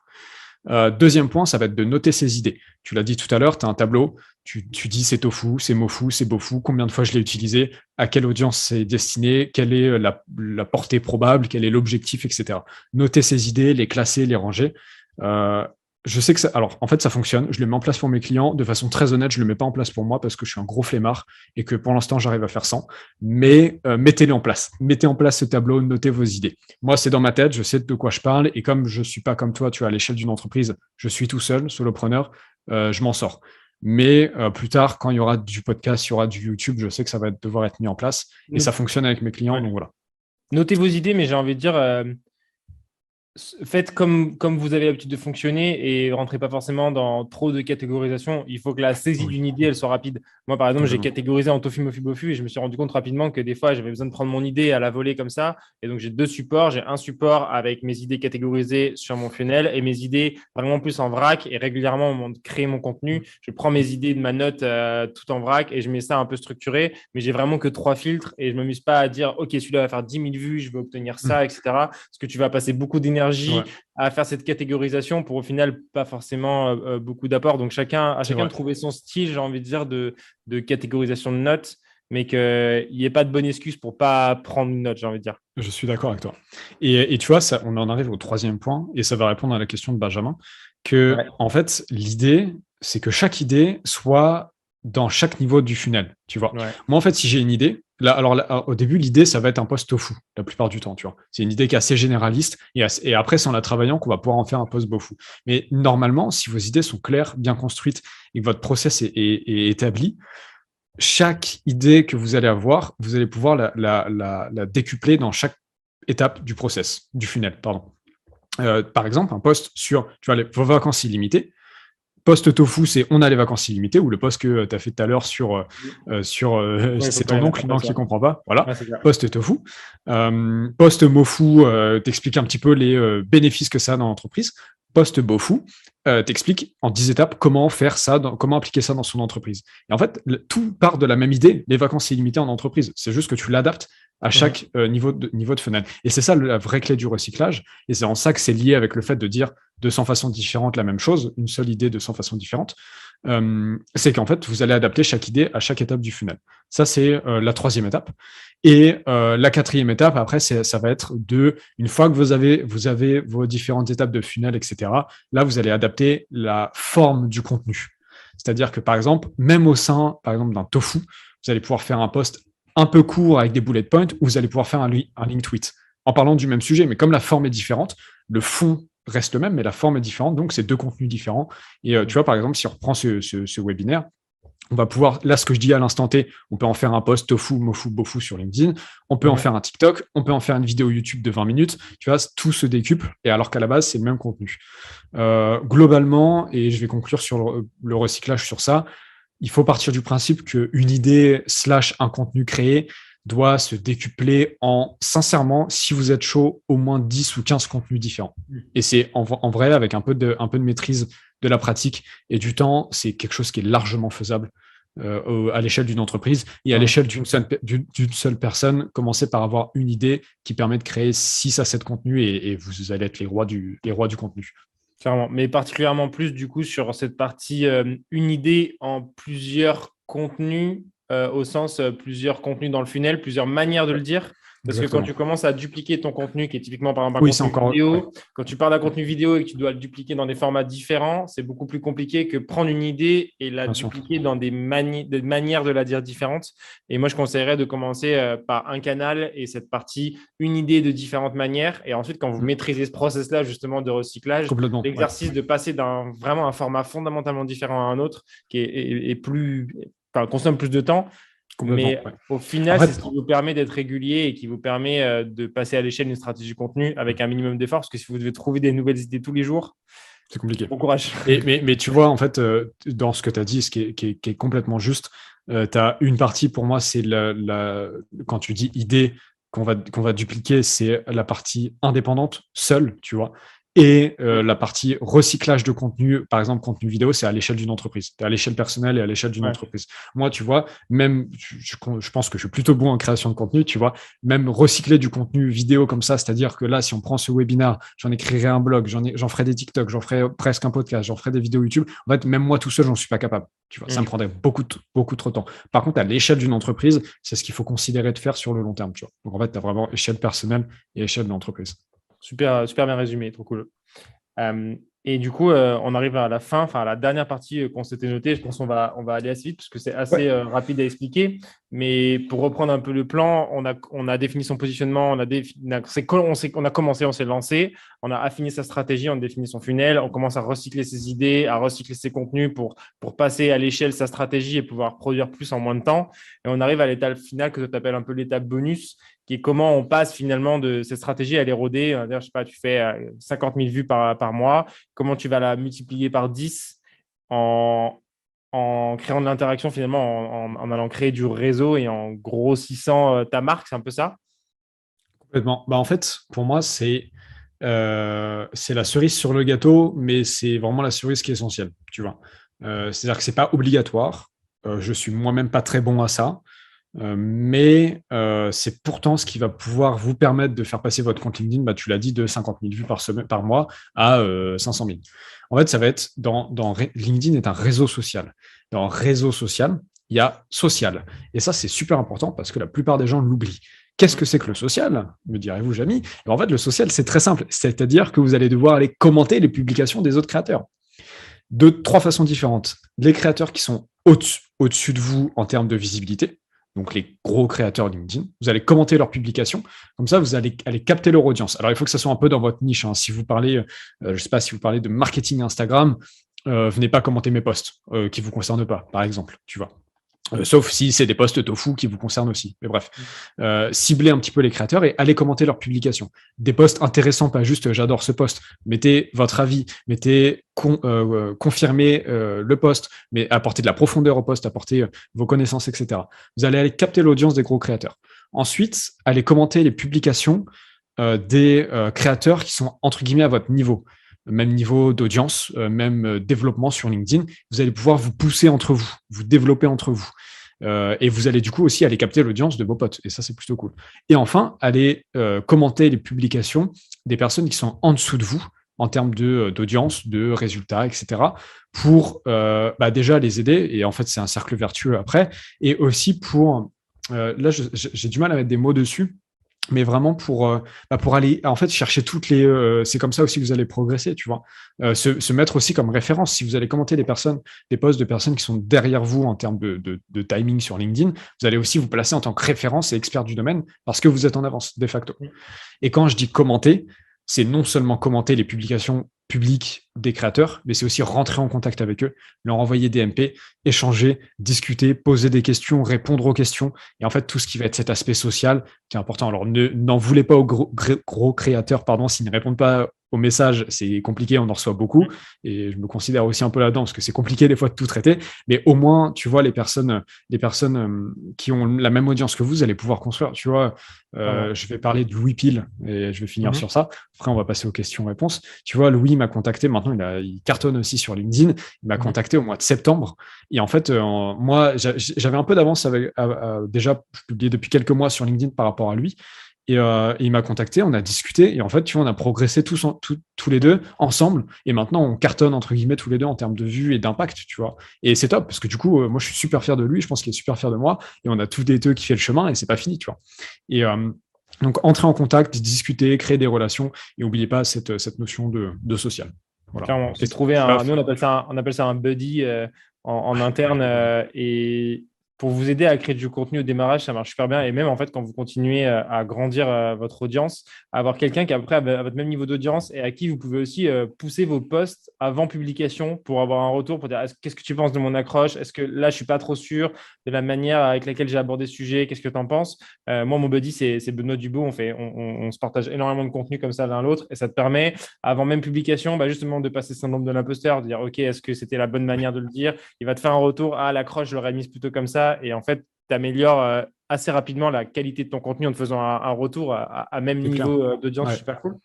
[SPEAKER 2] Deuxième point, ça va être de noter ses idées. Tu l'as dit tout à l'heure, tu as un tableau, tu dis c'est tofu, c'est mofu, c'est bofu, combien de fois je l'ai utilisé, à quelle audience c'est destiné, quelle est la portée probable, quel est l'objectif, etc. Noter ses idées, les classer, les ranger. Je sais que ça, alors en fait ça fonctionne, je le mets en place pour mes clients, de façon très honnête, je le mets pas en place pour moi parce que je suis un gros flemmard et que pour l'instant j'arrive à faire sans, mais mettez-les en place, mettez en place ce tableau, notez vos idées. Moi c'est dans ma tête, je sais de quoi je parle et comme je suis pas comme toi, tu as à l'échelle d'une entreprise, je suis tout seul, solopreneur, je m'en sors. Mais plus tard, quand il y aura du podcast, il y aura du YouTube, je sais que ça va devoir être mis en place et ça fonctionne avec mes clients, donc voilà.
[SPEAKER 1] Notez vos idées, mais j'ai envie de dire, faites comme vous avez l'habitude de fonctionner et rentrez pas forcément dans trop de catégorisation. Il faut que la saisie d'une idée, elle soit rapide. Moi, par exemple, j'ai catégorisé en tofu, mofu, bofu et je me suis rendu compte rapidement que des fois, j'avais besoin de prendre mon idée à la volée comme ça. Et donc, j'ai 2 supports. J'ai un support avec mes idées catégorisées sur mon funnel et mes idées vraiment plus en vrac. Et régulièrement, au moment de créer mon contenu, je prends mes idées de ma note tout en vrac et je mets ça un peu structuré. Mais j'ai vraiment que 3 filtres et je ne m'amuse pas à dire, OK, celui-là va faire 10 000 vues, je vais obtenir ça, etc. Parce que tu vas passer beaucoup d'énergie à faire cette catégorisation pour au final pas forcément beaucoup d'apports. Donc chacun de trouver son style, j'ai envie de dire, de catégorisation de notes, mais qu'il n'y ait pas de bonne excuse pour pas prendre une note, j'ai envie de dire.
[SPEAKER 2] Je suis d'accord avec toi. Et tu vois, ça, on en arrive au 3e point, et ça va répondre à la question de Benjamin, que en fait, l'idée, c'est que chaque idée soit dans chaque niveau du funnel, tu vois. Moi, en fait, si j'ai une idée, là, au début, l'idée, ça va être un post tofu, la plupart du temps, tu vois. C'est une idée qui est assez généraliste, et après, c'est en la travaillant qu'on va pouvoir en faire un post bofu. Mais normalement, si vos idées sont claires, bien construites, et que votre process est établi, chaque idée que vous allez avoir, vous allez pouvoir la décupler dans chaque étape du process, du funnel, pardon. Par exemple, un post sur vos vacances illimitées. Post tofu, c'est on a les vacances illimitées, ou le post que tu as fait tout à l'heure sur c'est ton oncle qui ne comprend pas. Voilà. Post tofu. Post mofu, t'expliques un petit peu les bénéfices que ça a dans l'entreprise. Post bofu, t'expliques en 10 étapes comment faire ça, comment appliquer ça dans son entreprise. Et en fait, tout part de la même idée, les vacances illimitées en entreprise. C'est juste que tu l'adaptes à chaque niveau de funnel. Et c'est ça la vraie clé du recyclage. Et c'est en ça que c'est lié avec le fait de dire de 100 façons différentes la même chose, une seule idée de 100 façons différentes. C'est qu'en fait, vous allez adapter chaque idée à chaque étape du funnel. Ça, c'est la 3e étape. Et la quatrième étape, après, ça va être une fois que vous avez vos différentes étapes de funnel, etc., là, vous allez adapter la forme du contenu. C'est-à-dire que, par exemple, même au sein, par exemple, d'un tofu, vous allez pouvoir faire un post un peu court avec des bullet points, ou vous allez pouvoir faire un link tweet en parlant du même sujet. Mais comme la forme est différente, le fond reste le même, mais la forme est différente. Donc, c'est deux contenus différents. Et tu vois, par exemple, si on reprend ce webinaire, on va pouvoir, là, ce que je dis à l'instant T, on peut en faire un post tofu, mofu, bofu sur LinkedIn. On peut en faire un TikTok. On peut en faire une vidéo YouTube de 20 minutes. Tu vois, tout se décuple. Et alors qu'à la base, c'est le même contenu. Globalement, et je vais conclure sur le recyclage sur ça, il faut partir du principe qu'une idée / un contenu créé doit se décupler en, sincèrement, si vous êtes chaud, au moins 10 ou 15 contenus différents. Et c'est en vrai, avec un peu de maîtrise de la pratique et du temps, c'est quelque chose qui est largement faisable à l'échelle d'une entreprise et à l'échelle d'une seule personne. Commencez par avoir une idée qui permet de créer 6 à 7 contenus et vous allez être les rois du contenu.
[SPEAKER 1] Clairement, mais particulièrement plus du coup sur cette partie une idée en plusieurs contenus, au sens plusieurs contenus dans le funnel, plusieurs manières de le dire. Parce que quand tu commences à dupliquer ton contenu, qui est typiquement par exemple un contenu vidéo, quand tu parles d'un contenu vidéo et que tu dois le dupliquer dans des formats différents, c'est beaucoup plus compliqué que prendre une idée et la dupliquer dans des manières de la dire différentes. Et moi, je conseillerais de commencer par un canal et cette partie, une idée de différentes manières. Et ensuite, quand vous maîtrisez ce process-là justement de recyclage, l'exercice de passer d'un vraiment un format fondamentalement différent à un autre qui est plus, consomme plus de temps. Mais au final, c'est ce qui vous permet d'être régulier et qui vous permet de passer à l'échelle d'une stratégie contenu avec un minimum d'effort. Parce que si vous devez trouver des nouvelles idées tous les jours,
[SPEAKER 2] c'est compliqué.
[SPEAKER 1] Bon courage.
[SPEAKER 2] Mais tu vois, en fait, dans ce que tu as dit, ce qui est complètement juste, tu as une partie, pour moi, c'est quand tu dis idée qu'on va dupliquer, c'est la partie indépendante, seule, tu vois. Et la partie recyclage de contenu, par exemple, contenu vidéo, c'est à l'échelle d'une entreprise. C'est à l'échelle personnelle et à l'échelle d'une entreprise. Moi, tu vois, même, je pense que je suis plutôt bon en création de contenu, tu vois, même recycler du contenu vidéo comme ça, c'est-à-dire que là, si on prend ce webinaire, j'en écrirai un blog, j'en ferai des TikTok, j'en ferai presque un podcast, j'en ferai des vidéos YouTube. En fait, même moi tout seul, j'en suis pas capable. Tu vois, ça me prendrait beaucoup trop de temps. Par contre, à l'échelle d'une entreprise, c'est ce qu'il faut considérer de faire sur le long terme. Tu vois. Donc, en fait, tu as vraiment échelle personnelle et échelle de l'entreprise.
[SPEAKER 1] Super bien résumé, trop cool. Et du coup, on arrive à la fin, à la dernière partie qu'on s'était notée. Je pense qu'on va aller assez vite parce que c'est assez rapide à expliquer. Mais pour reprendre un peu le plan, on a défini son positionnement, on a commencé, on s'est lancé, on a affiné sa stratégie, on a défini son funnel, on commence à recycler ses idées, à recycler ses contenus pour passer à l'échelle sa stratégie et pouvoir produire plus en moins de temps. Et on arrive à l'étape finale que tu appelles un peu l'étape bonus, qui est comment on passe finalement de cette stratégie à l'éroder. Je sais pas, tu fais 50 000 vues par mois, comment tu vas la multiplier par 10 en créant de l'interaction finalement, en allant créer du réseau et en grossissant ta marque, c'est un peu ça?
[SPEAKER 2] Complètement. En fait, pour moi, c'est la cerise sur le gâteau, mais c'est vraiment la cerise qui est essentielle, tu vois. C'est-à-dire que c'est pas obligatoire. Je suis moi-même pas très bon à ça. Mais c'est pourtant ce qui va pouvoir vous permettre de faire passer votre compte LinkedIn, tu l'as dit, de 50 000 vues par mois à 500 000. En fait, ça va être LinkedIn est un réseau social. Dans réseau social, il y a social. Et ça, c'est super important parce que la plupart des gens l'oublient. Qu'est-ce que c'est que le social, me direz-vous, Jamy? En fait, le social, c'est très simple. C'est-à-dire que vous allez devoir aller commenter les publications des autres créateurs. De 3 façons différentes. Les créateurs qui sont au-dessus de vous en termes de visibilité, donc les gros créateurs LinkedIn, vous allez commenter leurs publications, comme ça vous allez capter leur audience. Alors il faut que ça soit un peu dans votre niche. Si vous parlez, je ne sais pas si vous parlez de marketing Instagram, venez pas commenter mes posts qui ne vous concernent pas, par exemple, tu vois. Sauf si c'est des posts tofu qui vous concernent aussi. Mais bref, ciblez un petit peu les créateurs et allez commenter leurs publications. Des posts intéressants, pas juste j'adore ce post. Mettez votre avis, confirmez le post, mais apportez de la profondeur au post, apportez vos connaissances, etc. Vous allez aller capter l'audience des gros créateurs. Ensuite, allez commenter les publications des créateurs qui sont entre guillemets à votre niveau. Même niveau d'audience, même développement sur LinkedIn, vous allez pouvoir vous pousser entre vous, vous développer entre vous. Et vous allez du coup aussi aller capter l'audience de vos potes. Et ça, c'est plutôt cool. Et enfin, allez commenter les publications des personnes qui sont en dessous de vous en termes d'audience, de résultats, etc. pour déjà les aider. Et en fait, c'est un cercle vertueux après. Et aussi pour là, j'ai du mal à mettre des mots dessus. Mais vraiment pour aller en fait chercher toutes les c'est comme ça aussi que vous allez progresser, tu vois. Se mettre aussi comme référence. Si vous allez commenter des posts de personnes qui sont derrière vous en termes de timing sur LinkedIn, vous allez aussi vous placer en tant que référence et expert du domaine parce que vous êtes en avance de facto. Et quand je dis commenter, c'est non seulement commenter les publications publiques des créateurs, mais c'est aussi rentrer en contact avec eux, leur envoyer des MP, échanger, discuter, poser des questions, répondre aux questions. Et en fait, tout ce qui va être cet aspect social qui est important. Alors, n'en voulez pas aux gros créateurs, pardon, s'ils ne répondent pas aux messages, c'est compliqué, on en reçoit beaucoup. Et je me considère aussi un peu là-dedans parce que c'est compliqué des fois de tout traiter. Mais au moins, tu vois, les personnes qui ont la même audience que vous allez pouvoir construire. Tu vois, je vais parler de Louis Pile et je vais finir sur ça. Après, on va passer aux questions-réponses. Tu vois, Louis m'a contacté. Maintenant, il cartonne aussi sur LinkedIn. Il m'a contacté au mois de septembre. Et en fait, moi, j'avais un peu d'avance déjà, je publiais depuis quelques mois sur LinkedIn par rapport à lui. Et il m'a contacté, on a discuté, et en fait, tu vois, on a progressé tous les deux ensemble, et maintenant on cartonne entre guillemets tous les deux en termes de vues et d'impact, tu vois. Et c'est top parce que du coup, moi, je suis super fier de lui, je pense qu'il est super fier de moi, et on a tous les deux qui fait le chemin, et c'est pas fini, tu vois. Et donc, entrer en contact, discuter, créer des relations, et n'oubliez pas cette notion de social. Voilà.
[SPEAKER 1] Clairement, c'est trouver nous on appelle ça un buddy en interne et pour vous aider à créer du contenu au démarrage, ça marche super bien. Et même en fait, quand vous continuez à grandir votre audience, avoir quelqu'un qui est à peu près à votre même niveau d'audience et à qui vous pouvez aussi pousser vos posts avant publication pour avoir un retour, pour dire qu'est-ce que tu penses de mon accroche? Est-ce que là, je ne suis pas trop sûr de la manière avec laquelle j'ai abordé ce sujet? Qu'est-ce que tu en penses? Moi, mon buddy, c'est Benoît Dubout. On se partage énormément de contenu comme ça l'un l'autre et ça te permet, avant même publication, justement, de passer ce syndrome de l'imposteur, de dire OK, est-ce que c'était la bonne manière de le dire? Il va te faire un retour, l'accroche, je l'aurais mise plutôt comme ça. Et en fait, tu améliores assez rapidement la qualité de ton contenu en te faisant un retour à même niveau d'audience, super cool.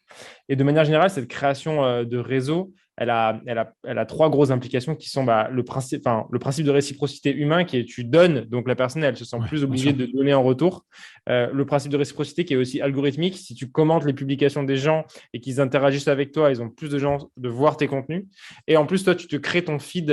[SPEAKER 1] Et de manière générale, cette création de réseau, elle a trois grosses implications qui sont le principe de réciprocité humain qui est tu donnes, donc la personne, elle se sent plus obligée de donner en retour. Le principe de réciprocité qui est aussi algorithmique, si tu commentes les publications des gens et qu'ils interagissent avec toi, ils ont plus de chances de voir tes contenus. Et en plus, toi, tu te crées ton feed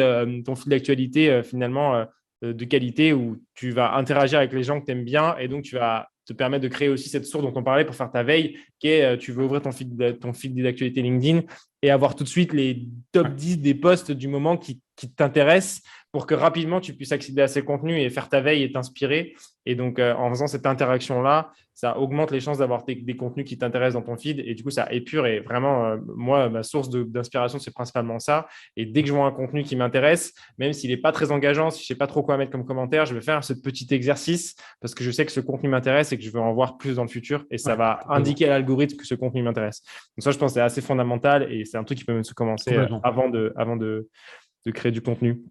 [SPEAKER 1] d'actualité finalement de qualité où tu vas interagir avec les gens que tu aimes bien et donc tu vas te permettre de créer aussi cette source dont on parlait pour faire ta veille qui est tu veux ouvrir ton feed d'actualité LinkedIn et avoir tout de suite les top 10 des posts du moment qui t'intéressent pour que rapidement tu puisses accéder à ces contenus et faire ta veille et t'inspirer. Et donc, en faisant cette interaction-là, ça augmente les chances d'avoir des contenus qui t'intéressent dans ton feed. Et du coup, ça épure. Et vraiment, moi, ma source d'inspiration, c'est principalement ça. Et dès que je vois un contenu qui m'intéresse, même s'il n'est pas très engageant, si je ne sais pas trop quoi mettre comme commentaire, je vais faire ce petit exercice parce que je sais que ce contenu m'intéresse et que je veux en voir plus dans le futur. Et ça va indiquer à l'algorithme que ce contenu m'intéresse. Donc ça, je pense que c'est assez fondamental et c'est un truc qui peut même se commencer avant de créer du contenu.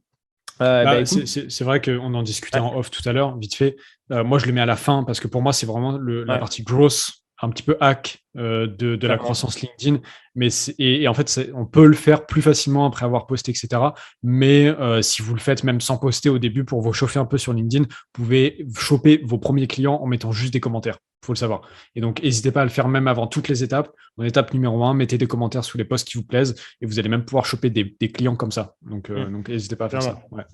[SPEAKER 2] C'est vrai qu'on en discutait en off tout à l'heure, vite fait. Moi, je le mets à la fin parce que pour moi, c'est vraiment la partie growth, un petit peu hack de la croissance LinkedIn. Mais et en fait, on peut le faire plus facilement après avoir posté, etc. Mais si vous le faites même sans poster au début pour vous chauffer un peu sur LinkedIn, vous pouvez choper vos premiers clients en mettant juste des commentaires. Il faut le savoir. Et donc, n'hésitez pas à le faire même avant toutes les étapes. En étape numéro 1, mettez des commentaires sous les posts qui vous plaisent et vous allez même pouvoir choper des clients comme ça. Donc, n'hésitez pas à faire ça. Ouais.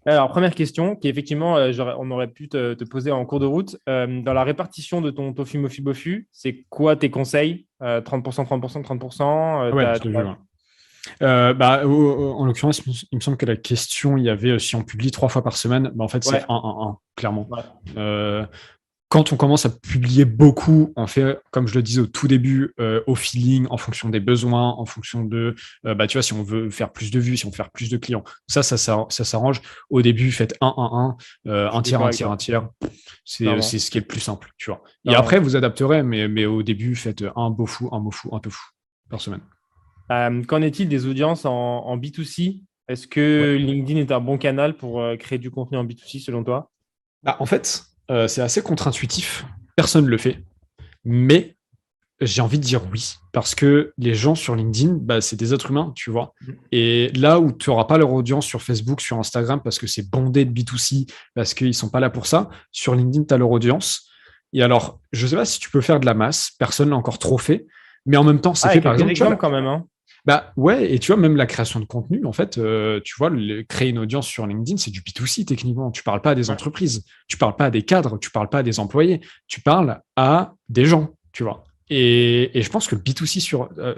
[SPEAKER 1] Alors, première question, qui effectivement, on aurait pu te poser en cours de route. Dans la répartition de ton tofu, mofu, bofu, c'est quoi tes conseils 30%, 30%, 30%.
[SPEAKER 2] Ouais, je l'ai vu. En l'occurrence, il me semble que la question, il y avait si on publie 3 fois par semaine, en fait, c'est 1-1-1, clairement. Ouais. Quand on commence à publier beaucoup, on fait, comme je le disais au tout début, au feeling, en fonction des besoins, en fonction de, tu vois, si on veut faire plus de vues, si on veut faire plus de clients. Ça s'arrange. Au début, faites 1-1-1, un tiers, un tiers, un tiers. C'est ce qui est le plus simple, tu vois. Et après, vous adapterez, mais au début, faites un bofu, un mofu, un tofu par semaine.
[SPEAKER 1] Qu'en est-il des audiences en B2C? Est-ce que LinkedIn est un bon canal pour créer du contenu en B2C selon toi?
[SPEAKER 2] En fait, c'est assez contre-intuitif. Personne ne le fait. Mais j'ai envie de dire oui. Parce que les gens sur LinkedIn, c'est des êtres humains, tu vois. Et là où tu n'auras pas leur audience sur Facebook, sur Instagram, parce que c'est bondé de B2C, parce qu'ils ne sont pas là pour ça, sur LinkedIn, tu as leur audience. Et alors, je ne sais pas si tu peux faire de la masse. Personne n'a encore trop fait. Mais en même temps, c'est fait par exemple.
[SPEAKER 1] Quand même, hein.
[SPEAKER 2] Bah ouais, et tu vois, même la création de contenu, en fait, tu vois, créer une audience sur LinkedIn, c'est du B2C techniquement. Tu parles pas à des
[SPEAKER 1] Ouais.
[SPEAKER 2] entreprises, tu parles pas à des cadres, tu parles pas à des employés, tu parles à des gens, tu vois. Et je pense que le B2C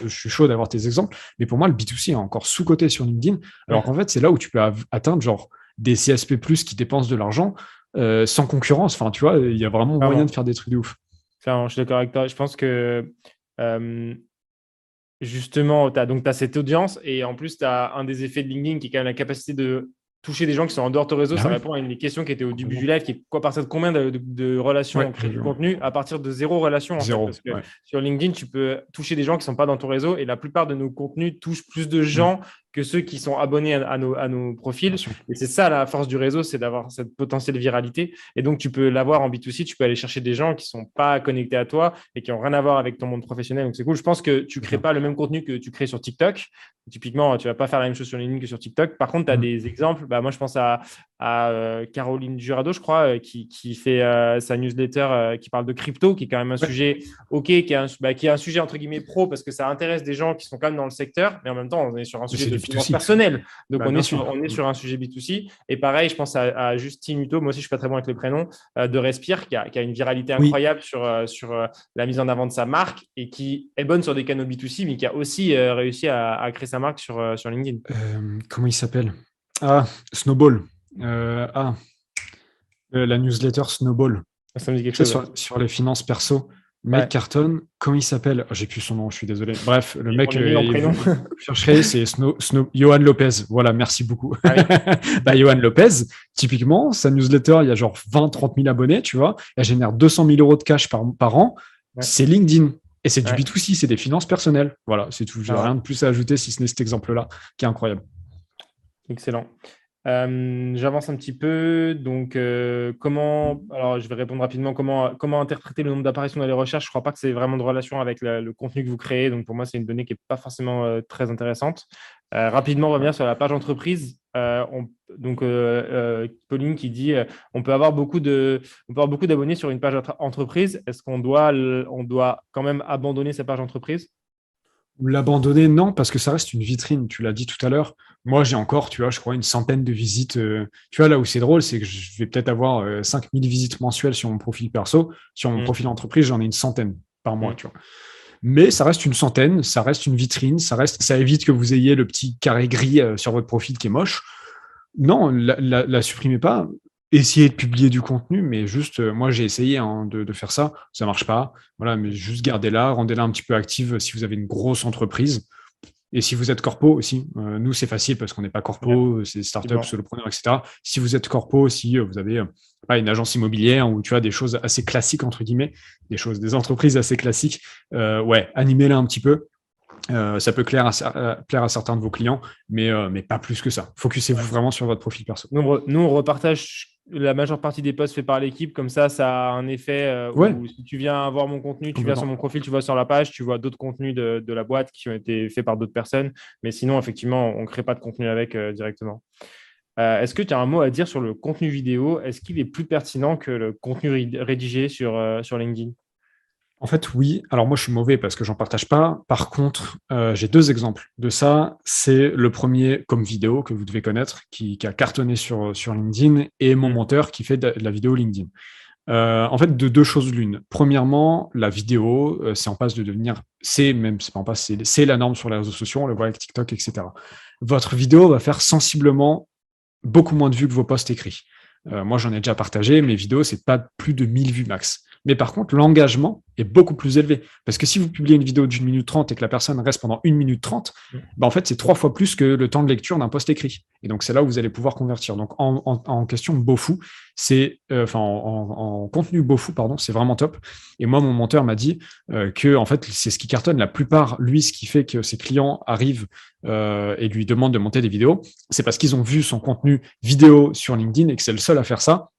[SPEAKER 2] je suis chaud d'avoir tes exemples, mais pour moi, le B2C est encore sous-coté sur LinkedIn, alors qu'en fait, c'est là où tu peux atteindre genre des CSP+, qui dépensent de l'argent sans concurrence. Enfin, tu vois, il y a vraiment moyen de
[SPEAKER 1] Clairement.
[SPEAKER 2] faire des trucs de ouf.
[SPEAKER 1] Clairement, je suis d'accord avec toi. Je pense que euh, justement, tu as cette audience et en plus, tu as un des effets de LinkedIn qui est quand même la capacité de toucher des gens qui sont en dehors de ton réseau.
[SPEAKER 2] Bah
[SPEAKER 1] Ça
[SPEAKER 2] oui,
[SPEAKER 1] répond à une des questions qui était au début du
[SPEAKER 2] complètement.
[SPEAKER 1] live, qui est à partir de combien de relations
[SPEAKER 2] Ouais,
[SPEAKER 1] on crée
[SPEAKER 2] j'ai
[SPEAKER 1] du
[SPEAKER 2] vu, ouais.
[SPEAKER 1] contenu à partir de zéro relation en fait.
[SPEAKER 2] Zéro,
[SPEAKER 1] Parce que
[SPEAKER 2] ouais.
[SPEAKER 1] sur LinkedIn, tu peux toucher des gens qui ne sont pas dans ton réseau et la plupart de nos contenus touchent plus de
[SPEAKER 2] Mm,
[SPEAKER 1] gens que ceux qui sont abonnés à nos
[SPEAKER 2] bien
[SPEAKER 1] profils.
[SPEAKER 2] sûr.
[SPEAKER 1] Et c'est ça la force du réseau, c'est d'avoir cette potentielle viralité. Et donc, tu peux l'avoir en B2C, tu peux aller chercher des gens qui ne sont pas connectés à toi et qui n'ont rien à voir avec ton monde professionnel. Donc, c'est cool. Je pense que tu ne
[SPEAKER 2] C'est
[SPEAKER 1] crées
[SPEAKER 2] ça.
[SPEAKER 1] pas le même contenu que tu crées sur TikTok. Typiquement, tu ne vas pas faire la même chose sur LinkedIn que sur TikTok. Par contre, tu as
[SPEAKER 2] Mm.
[SPEAKER 1] des exemples. Bah, moi, je pense à Caroline Jurado, je crois, qui fait sa newsletter qui parle de crypto, qui est quand même un
[SPEAKER 2] Ouais.
[SPEAKER 1] sujet OK, qui est un sujet entre guillemets pro parce que ça intéresse des gens qui sont quand même dans le secteur, mais en même temps, on est sur un
[SPEAKER 2] Mais
[SPEAKER 1] sujet
[SPEAKER 2] c'est
[SPEAKER 1] de
[SPEAKER 2] du
[SPEAKER 1] finances
[SPEAKER 2] B2C.
[SPEAKER 1] personnelles. Donc,
[SPEAKER 2] Bah,
[SPEAKER 1] on est
[SPEAKER 2] bien
[SPEAKER 1] sur,
[SPEAKER 2] sûr.
[SPEAKER 1] on est sur un sujet B2C. Et pareil, je pense à Justine Hutto, moi aussi, je suis pas très bon avec les prénoms, de Respire, qui a une viralité
[SPEAKER 2] Oui.
[SPEAKER 1] incroyable sur la mise en avant de sa marque et qui est bonne sur des canaux B2C, mais qui a aussi réussi à créer sa marque sur LinkedIn.
[SPEAKER 2] Comment il s'appelle? Ah, Snowball. Ah, la newsletter Snowball.
[SPEAKER 1] Ça me dit quelque
[SPEAKER 2] Tu sais,
[SPEAKER 1] chose. Ouais.
[SPEAKER 2] sur les finances perso. Le mec
[SPEAKER 1] Ouais.
[SPEAKER 2] cartonne. Comment il s'appelle? Oh, j'ai plus son nom, je suis désolé. Bref, le
[SPEAKER 1] On
[SPEAKER 2] mec,
[SPEAKER 1] est nul en prénom.
[SPEAKER 2] vous chercherez, c'est Johan Lopez. Voilà, merci beaucoup.
[SPEAKER 1] Ah oui.
[SPEAKER 2] Bah, Johan Lopez, typiquement, sa newsletter, il y a genre 20, 30 000 abonnés, tu vois. Elle génère 200 000 euros de cash par an.
[SPEAKER 1] Ouais.
[SPEAKER 2] C'est LinkedIn. Et c'est du
[SPEAKER 1] Ouais.
[SPEAKER 2] B2C, c'est des finances personnelles. Voilà, c'est tout. J'ai rien
[SPEAKER 1] Alors,
[SPEAKER 2] de plus à ajouter si ce n'est cet exemple-là, qui est incroyable.
[SPEAKER 1] excellent. J'avance un petit peu. Donc, alors je vais répondre rapidement. Comment interpréter le nombre d'apparitions dans les recherches? Je ne crois pas que c'est vraiment de relation avec le contenu que vous créez. Donc, pour moi, c'est une donnée qui n'est pas forcément très intéressante. Rapidement, revenir sur la page entreprise. Pauline qui dit on peut avoir beaucoup d'abonnés sur une page entreprise. Est-ce on doit quand même abandonner sa page entreprise?
[SPEAKER 2] L'abandonner, non, parce que ça reste une vitrine, tu l'as dit tout à l'heure. Moi, j'ai encore, tu vois, je crois, une centaine de visites. Tu vois, là où c'est drôle, c'est que je vais peut-être avoir 5000 visites mensuelles sur mon profil perso. Sur mon
[SPEAKER 1] Mm,
[SPEAKER 2] profil entreprise, j'en ai une centaine par mois,
[SPEAKER 1] mm.
[SPEAKER 2] tu vois. Mais ça reste une centaine, ça reste une vitrine, ça évite que vous ayez le petit carré gris sur votre profil qui est moche. Non, la supprimez pas. Essayez de publier du contenu, mais juste, moi j'ai essayé de faire ça, ça marche pas. Voilà, mais juste gardez-la, rendez-la un petit peu active si vous avez une grosse entreprise. Et si vous êtes corpo aussi, nous c'est facile parce qu'on n'est pas
[SPEAKER 1] Ouais,
[SPEAKER 2] corpo, c'est startup,
[SPEAKER 1] effectivement.
[SPEAKER 2] solopreneur, etc. Si vous êtes corpo, si vous avez pas une agence immobilière ou tu as des choses assez classiques entre guillemets, des entreprises assez classiques, ouais, animez-la un petit peu. Ça peut plaire à certains de vos clients, mais pas plus que ça. Focussez-vous vraiment sur votre profil perso.
[SPEAKER 1] Nous, on repartage la majeure partie des posts faits par l'équipe. Comme ça a un effet
[SPEAKER 2] Ouais,
[SPEAKER 1] où si tu viens voir mon contenu, tu viens sur
[SPEAKER 2] complètement.
[SPEAKER 1] mon profil, tu vois sur la page, tu vois d'autres contenus de la boîte qui ont été faits par d'autres personnes. Mais sinon, effectivement, on ne crée pas de contenu avec directement. Est-ce que tu as un mot à dire sur le contenu vidéo? Est-ce qu'il est plus pertinent que le contenu rédigé sur LinkedIn?
[SPEAKER 2] En fait, oui. Alors moi, je suis mauvais parce que j'en partage pas. Par contre, j'ai deux exemples de ça. C'est le premier comme vidéo que vous devez connaître, qui a cartonné sur LinkedIn, et mon
[SPEAKER 1] Mm.
[SPEAKER 2] monteur qui fait de la vidéo LinkedIn. En fait, de deux choses l'une. Premièrement, la vidéo, c'est en passe de devenir, c'est pas en passe, c'est la norme sur les réseaux sociaux, on le voit avec TikTok, etc. Votre vidéo va faire sensiblement beaucoup moins de vues que vos posts écrits. Moi, j'en ai déjà partagé, mes vidéos, c'est pas plus de 1000 vues max. Mais par contre, l'engagement est beaucoup plus élevé. Parce que si vous publiez une vidéo d'une minute 30 et que la personne reste pendant 1 minute 30, bah en fait, c'est 3 fois plus que le temps de lecture d'un post écrit. Et donc, c'est là où vous allez pouvoir convertir. Donc, en question Beaufou, en contenu Beaufou, pardon, c'est vraiment top. Et moi, mon monteur m'a dit que, en fait, c'est ce qui cartonne. La plupart, lui, ce qui fait que ses clients arrivent et lui demandent de monter des vidéos, c'est parce qu'ils ont vu son contenu vidéo sur LinkedIn et que c'est le seul à faire ça.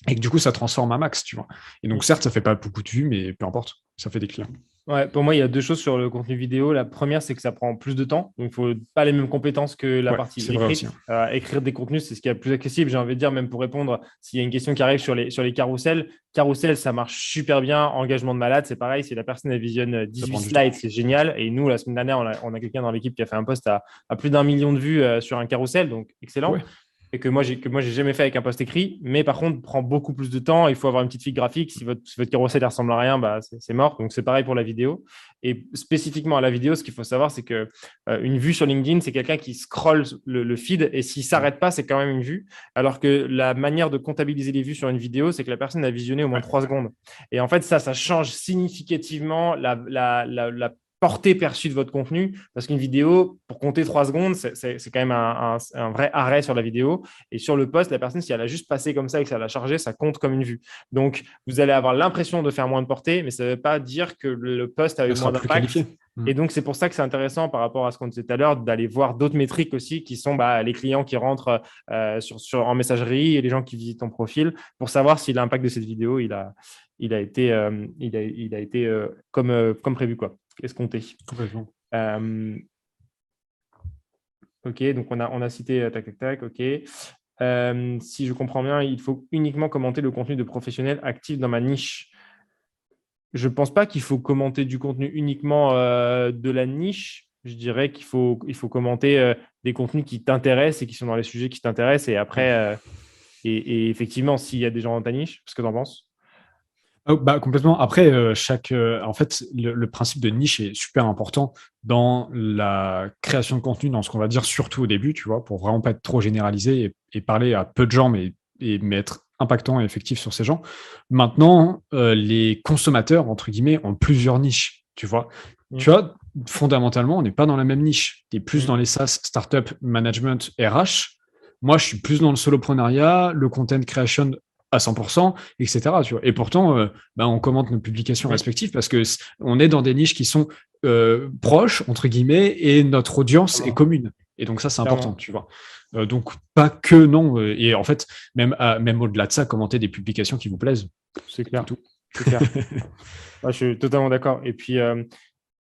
[SPEAKER 2] Et que du coup, ça transforme à max, tu vois. Et donc, certes, ça fait pas beaucoup de vues, mais peu importe, ça fait des clients.
[SPEAKER 1] Ouais, pour moi, il y a deux choses sur le contenu vidéo. La première, c'est que ça prend plus de temps. Donc, il faut pas les mêmes compétences que la
[SPEAKER 2] Ouais,
[SPEAKER 1] partie
[SPEAKER 2] c'est vrai aussi,
[SPEAKER 1] écrite.
[SPEAKER 2] hein.
[SPEAKER 1] Écrire des contenus, c'est ce qui est le plus accessible. J'ai envie de dire, même pour répondre, s'il y a une question qui arrive sur les carousels, carousel, ça marche super bien. Engagement de malade, c'est pareil. Si la personne elle visionne
[SPEAKER 2] Ça
[SPEAKER 1] 18
[SPEAKER 2] prend du temps.
[SPEAKER 1] slides, c'est génial. Et nous, la semaine dernière, on a quelqu'un dans l'équipe qui a fait un post à plus d'un million de vues sur un carrousel. Donc, excellent
[SPEAKER 2] Ouais.
[SPEAKER 1] et que moi j'ai jamais fait avec un post écrit, mais par contre prend beaucoup plus de temps. Il faut avoir une petite fiche graphique. Si votre carrousel ne ressemble à rien, bah, c'est mort. Donc c'est pareil pour la vidéo. Et spécifiquement à la vidéo, ce qu'il faut savoir, c'est que une vue sur LinkedIn, c'est quelqu'un qui scrolle le feed et s'il s'arrête pas, c'est quand même une vue. Alors que la manière de comptabiliser les vues sur une vidéo, c'est que la personne a visionné au moins
[SPEAKER 2] Ouais.
[SPEAKER 1] 3 secondes. Et en fait, ça change significativement la portée perçue de votre contenu, parce qu'une vidéo, pour compter 3 secondes, c'est quand même un vrai arrêt sur la vidéo. Et sur le post, la personne, si elle a juste passé comme ça et que ça l'a chargé, ça compte comme une vue. Donc, vous allez avoir l'impression de faire moins de portée, mais ça ne veut pas dire que le post a eu
[SPEAKER 2] Elle
[SPEAKER 1] moins
[SPEAKER 2] sera plus
[SPEAKER 1] d'impact.
[SPEAKER 2] qualifiée.
[SPEAKER 1] Et donc, c'est pour ça que c'est intéressant par rapport à ce qu'on disait tout à l'heure, d'aller voir d'autres métriques aussi, qui sont les clients qui rentrent en messagerie et les gens qui visitent ton profil, pour savoir si l'impact de cette vidéo, il a été, comme prévu, quoi, escompté.
[SPEAKER 2] Complètement.
[SPEAKER 1] Ok, donc on a cité tac, tac, tac, ok. Si je comprends bien, il faut uniquement commenter le contenu de professionnels actifs dans ma niche. Je ne pense pas qu'il faut commenter du contenu uniquement de la niche. Je dirais il faut commenter des contenus qui t'intéressent et qui sont dans les sujets qui t'intéressent. Et
[SPEAKER 2] Ouais.
[SPEAKER 1] après, et effectivement, s'il y a des gens dans ta niche, ce que tu en penses?
[SPEAKER 2] Oh, bah, complètement. Après, en fait, le principe de niche est super important dans la création de contenu, dans ce qu'on va dire surtout au début, tu vois, pour vraiment pas être trop généralisé et parler à peu de gens, mais être impactant et effectif sur ces gens. Maintenant, les consommateurs, entre guillemets, ont plusieurs niches, tu vois. Tu vois, fondamentalement, on n'est pas dans la même niche. Tu es plus dans les SaaS, startup, management, RH. Moi, je suis plus dans le soloprenariat, le content creation à 100%, etc. Tu vois. Et pourtant, on commente nos publications respectives parce que on est dans des niches qui sont proches, entre guillemets, et notre audience est commune. Et donc ça, c'est important, tu vois. Donc pas que non. Et en fait, même au-delà de ça, commenter des publications qui vous plaisent.
[SPEAKER 1] C'est clair.
[SPEAKER 2] C'est tout.
[SPEAKER 1] C'est clair. Ouais, je suis totalement d'accord. Et puis,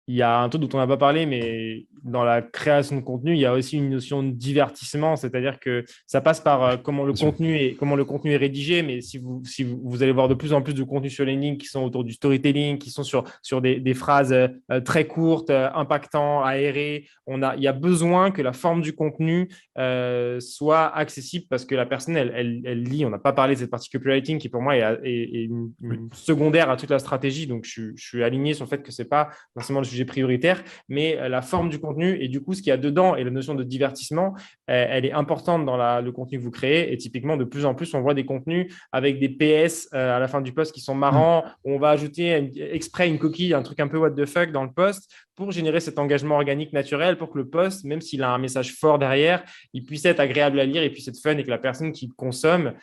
[SPEAKER 1] il y a un truc dont on n'a pas parlé, mais dans la création de contenu, il y a aussi une notion de divertissement, c'est-à-dire que ça passe par comment le contenu est rédigé, mais vous allez voir de plus en plus de contenus sur LinkedIn qui sont autour du storytelling, qui sont sur des phrases très courtes, impactantes, aérées. Il y a besoin que la forme du contenu soit accessible parce que la personne, elle lit. On n'a pas parlé de cette partie copywriting qui, pour moi, est une secondaire à toute la stratégie. Donc, je suis aligné sur le fait que ce n'est pas forcément le sujet prioritaire, mais la forme du contenu et du coup, ce qu'il y a dedans et la notion de divertissement, elle est importante dans le contenu que vous créez. Et typiquement, de plus en plus, on voit des contenus avec des PS à la fin du post qui sont marrants. On va ajouter exprès une coquille, un truc un peu what the fuck dans le post pour générer cet engagement organique naturel, pour que le post, même s'il a un message fort derrière, il puisse être agréable à lire et puisse être fun et que la personne qui consomme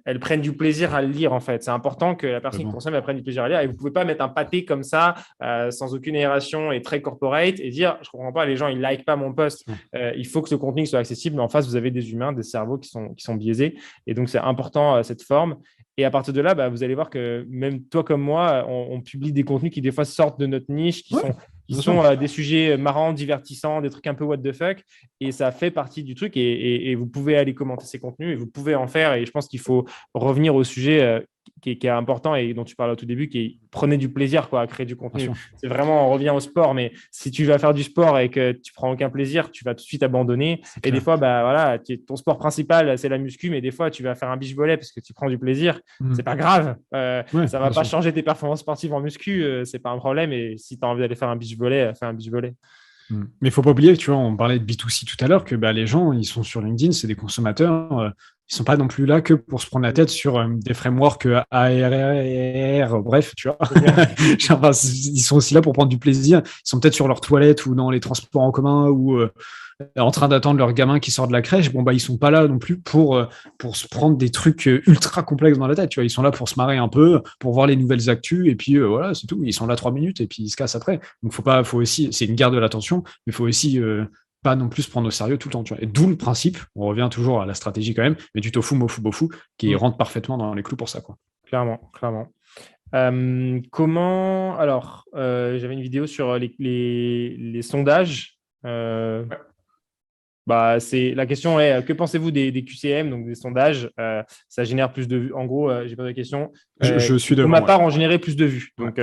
[SPEAKER 1] elle prenne du plaisir à le lire en fait. C'est important que la personne qui consomme elle prenne du plaisir à lire et vous ne pouvez pas mettre un pâté comme ça sans aucune aération et très corporate et dire je ne comprends pas, les gens ils ne likent pas mon post. Il faut que ce contenu soit accessible, mais en face vous avez des humains, des cerveaux qui sont biaisés et donc c'est important cette forme. Et à partir de là, vous allez voir que même toi comme moi, on publie des contenus qui des fois sortent de notre niche, qui sont des sujets marrants, divertissants, des trucs un peu what the fuck. Et ça fait partie du truc. Et vous pouvez aller commenter ces contenus et vous pouvez en faire. Et je pense qu'il faut revenir au sujet qui est important et dont tu parlais au tout début, qui est prenez du plaisir à créer du contenu. C'est vraiment, on revient au sport, mais si tu vas faire du sport et que tu prends aucun plaisir, tu vas tout de suite abandonner. Et des fois, ton sport principal, c'est la muscu, mais des fois, tu vas faire un beach volley parce que tu prends du plaisir. C'est pas grave. Ça va pas changer tes performances sportives en muscu. C'est pas un problème. Et si tu as envie d'aller faire un beach volley, fais un beach volley.
[SPEAKER 2] Mais il ne faut pas oublier, tu vois, on parlait de B2C tout à l'heure, que les gens, ils sont sur LinkedIn, c'est des consommateurs, ils ne sont pas non plus là que pour se prendre la tête sur des frameworks ARR, bref, tu vois. Ils sont aussi là pour prendre du plaisir. Ils sont peut-être sur leur toilette ou dans les transports en commun ou en train d'attendre leur gamin qui sort de la crèche. Ils sont pas là non plus pour se prendre des trucs ultra complexes dans la tête. Tu vois, ils sont là pour se marrer un peu, pour voir les nouvelles actus et puis voilà, c'est tout. Ils sont là 3 minutes et puis ils se cassent après. Donc faut aussi, c'est une guerre de l'attention, mais il faut aussi pas non plus se prendre au sérieux tout le temps. Tu vois. Et d'où le principe, on revient toujours à la stratégie quand même, mais du tofu, mofu, bofu, qui rentre parfaitement dans les clous pour ça, quoi.
[SPEAKER 1] Clairement, clairement. Comment... Alors, j'avais une vidéo sur les sondages. Euh, la question est, que pensez-vous des QCM, donc des sondages? Ça génère plus de vues. En gros, j'ai pas de question.
[SPEAKER 2] Je suis
[SPEAKER 1] Pour ma
[SPEAKER 2] devant, ouais.
[SPEAKER 1] part, ont généré plus de vues.
[SPEAKER 2] Ouais.
[SPEAKER 1] Donc,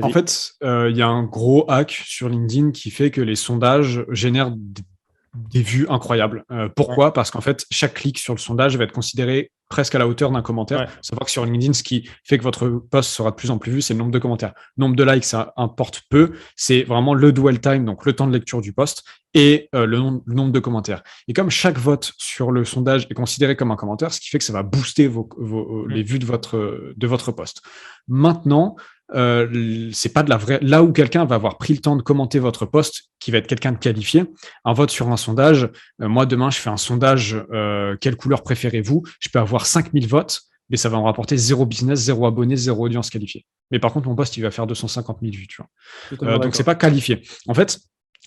[SPEAKER 2] En
[SPEAKER 1] vas-y.
[SPEAKER 2] fait, il y a un gros hack sur LinkedIn qui fait que les sondages génèrent des vues incroyables.
[SPEAKER 1] Ouais,
[SPEAKER 2] Pourquoi? Parce qu'en fait, chaque clic sur le sondage va être considéré presque à la hauteur d'un commentaire.
[SPEAKER 1] ouais,
[SPEAKER 2] Il faut savoir que sur LinkedIn, ce qui fait que votre post sera de plus en plus vu, c'est le nombre de commentaires. Le nombre de likes, ça importe peu. C'est vraiment le dwell time, donc le temps de lecture du post, et le nombre de commentaires. Et comme chaque vote sur le sondage est considéré comme un commentaire, ce qui fait que ça va booster les vues de votre post. Maintenant, c'est pas de la vraie. Là où quelqu'un va avoir pris le temps de commenter votre post, qui va être quelqu'un de qualifié, un vote sur un sondage. Moi, demain, je fais un sondage. Quelle couleur préférez-vous? Je peux avoir 5000 votes, mais ça va me rapporter zéro business, zéro abonné, zéro audience qualifiée. Mais par contre, mon post, il va faire 250 000 vues. Tu vois. Donc, c'est pas qualifié. En fait,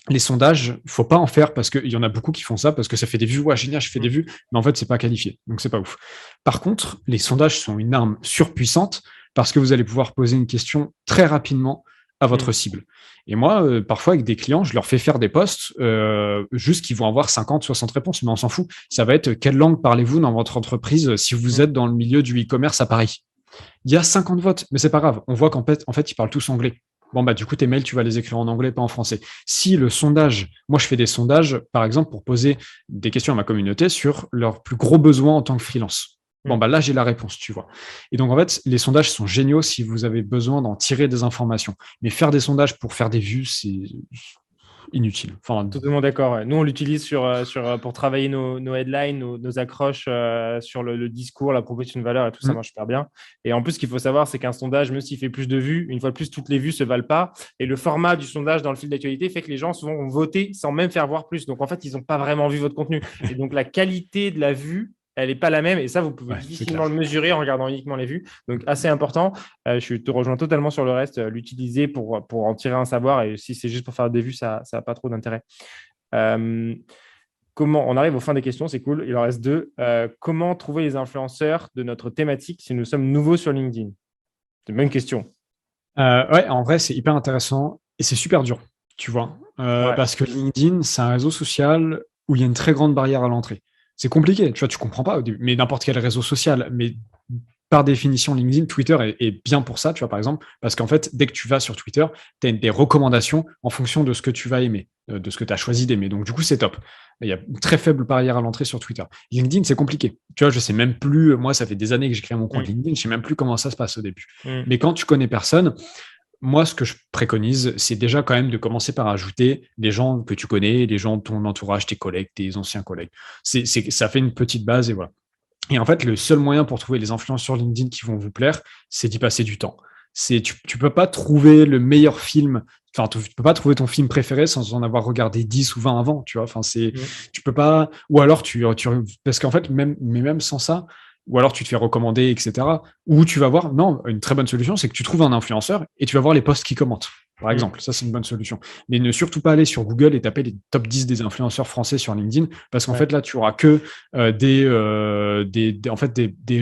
[SPEAKER 2] les sondages, il faut pas en faire parce qu'il y en a beaucoup qui font ça parce que ça fait des vues. Ouais, génial, je fais des vues, mais en fait, c'est pas qualifié. Donc, c'est pas ouf. Par contre, les sondages sont une arme surpuissante parce que vous allez pouvoir poser une question très rapidement à votre cible. Et moi, parfois, avec des clients, je leur fais faire des posts juste qu'ils vont avoir 50, 60 réponses, mais on s'en fout. Ça va être quelle langue parlez-vous dans votre entreprise si vous êtes dans le milieu du e-commerce à Paris? Il y a 50 votes, mais c'est pas grave. On voit qu'en fait, ils parlent tous anglais. Bon, bah, du coup, tes mails, tu vas les écrire en anglais, pas en français. Si le sondage, moi, je fais des sondages, par exemple, pour poser des questions à ma communauté sur leurs plus gros besoins en tant que freelance. Bon, bah là, j'ai la réponse, tu vois. Et donc, en fait, les sondages sont géniaux si vous avez besoin d'en tirer des informations. Mais faire des sondages pour faire des vues, c'est inutile. Enfin,
[SPEAKER 1] Totalement d'accord. Ouais. Nous, on l'utilise pour travailler nos headlines, nos accroches sur le discours, la proposition de valeur et tout ça marche super bien. Et en plus, ce qu'il faut savoir, c'est qu'un sondage, même s'il fait plus de vues, une fois de plus, toutes les vues ne se valent pas. Et le format du sondage dans le fil d'actualité fait que les gens souvent vont voter sans même faire voir plus. Donc, en fait, ils n'ont pas vraiment vu votre contenu. Et donc, la qualité de la vue, elle n'est pas la même. Et ça, vous pouvez difficilement le mesurer en regardant uniquement les vues. Donc, assez important. Je te rejoins totalement sur le reste. L'utiliser pour en tirer un savoir. Et si c'est juste pour faire des vues, ça n'a pas trop d'intérêt. Comment on arrive aux fins des questions, c'est cool. Il en reste deux. Comment trouver les influenceurs de notre thématique si nous sommes nouveaux sur LinkedIn? C'est une bonne question.
[SPEAKER 2] Ouais, en vrai, c'est hyper intéressant et c'est super dur, tu vois. Parce que LinkedIn, c'est un réseau social où il y a une très grande barrière à l'entrée. C'est compliqué, tu vois, tu comprends pas au début, mais n'importe quel réseau social. Mais par définition, LinkedIn, Twitter est bien pour ça, tu vois, par exemple, parce qu'en fait, dès que tu vas sur Twitter, tu as des recommandations en fonction de ce que tu vas aimer, de ce que tu as choisi d'aimer. Donc, du coup, c'est top. Il y a une très faible barrière à l'entrée sur Twitter. LinkedIn, c'est compliqué. Tu vois, je sais même plus, moi, ça fait des années que j'ai créé mon compte LinkedIn, je sais même plus comment ça se passe au début. Mais quand tu connais personne, moi, ce que je préconise, c'est déjà quand même de commencer par ajouter des gens que tu connais, des gens de ton entourage, tes collègues, tes anciens collègues. Ça fait une petite base et voilà. Et en fait, le seul moyen pour trouver les influenceurs sur LinkedIn qui vont vous plaire, c'est d'y passer du temps. Tu peux pas trouver le meilleur film, enfin, tu peux pas trouver ton film préféré sans en avoir regardé 10 ou 20 avant, tu vois. Enfin, tu peux pas, ou alors parce qu'en fait, même sans ça, ou alors tu te fais recommander, etc. Ou tu vas voir, non, une très bonne solution, c'est que tu trouves un influenceur et tu vas voir les posts qui commentent. Par exemple, ça c'est une bonne solution. Mais ne surtout pas aller sur Google et taper les top 10 des influenceurs français sur LinkedIn, parce qu'en fait là, tu auras que des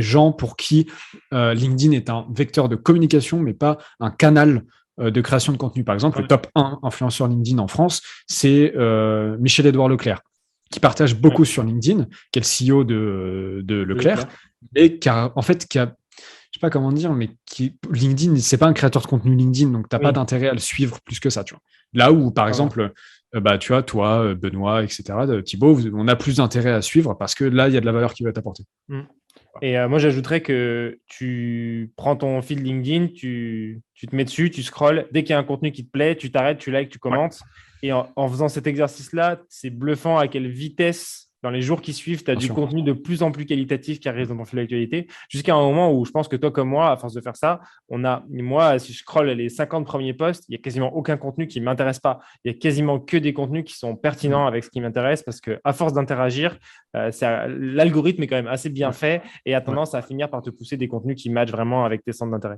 [SPEAKER 2] gens pour qui LinkedIn est un vecteur de communication, mais pas un canal de création de contenu. Par exemple, le top 1 influenceur LinkedIn en France, c'est Michel-Édouard Leclerc, qui partage beaucoup sur LinkedIn, qui est le CEO de Leclerc, et qui a, je sais pas comment dire, mais LinkedIn, c'est pas un créateur de contenu LinkedIn, donc tu n'as pas d'intérêt à le suivre plus que ça, tu vois. Là où, par exemple, tu vois, toi, Benoît, etc., Thibaut, on a plus d'intérêt à suivre parce que là, il y a de la valeur qui va t'apporter.
[SPEAKER 1] Et moi, j'ajouterais que tu prends ton fil LinkedIn, tu te mets dessus, tu scrolles. Dès qu'il y a un contenu qui te plaît, tu t'arrêtes, tu likes, tu commentes. Et en faisant cet exercice-là, c'est bluffant à quelle vitesse, dans les jours qui suivent, tu as du contenu de plus en plus qualitatif qui arrive dans ton fil d'actualité. Jusqu'à un moment où je pense que toi, comme moi, à force de faire ça, moi, si je scrolle les 50 premiers posts, il n'y a quasiment aucun contenu qui ne m'intéresse pas. Il n'y a quasiment que des contenus qui sont pertinents avec ce qui m'intéresse parce qu'à force d'interagir, l'algorithme est quand même assez bien fait et a tendance à finir par te pousser des contenus qui matchent vraiment avec tes centres d'intérêt.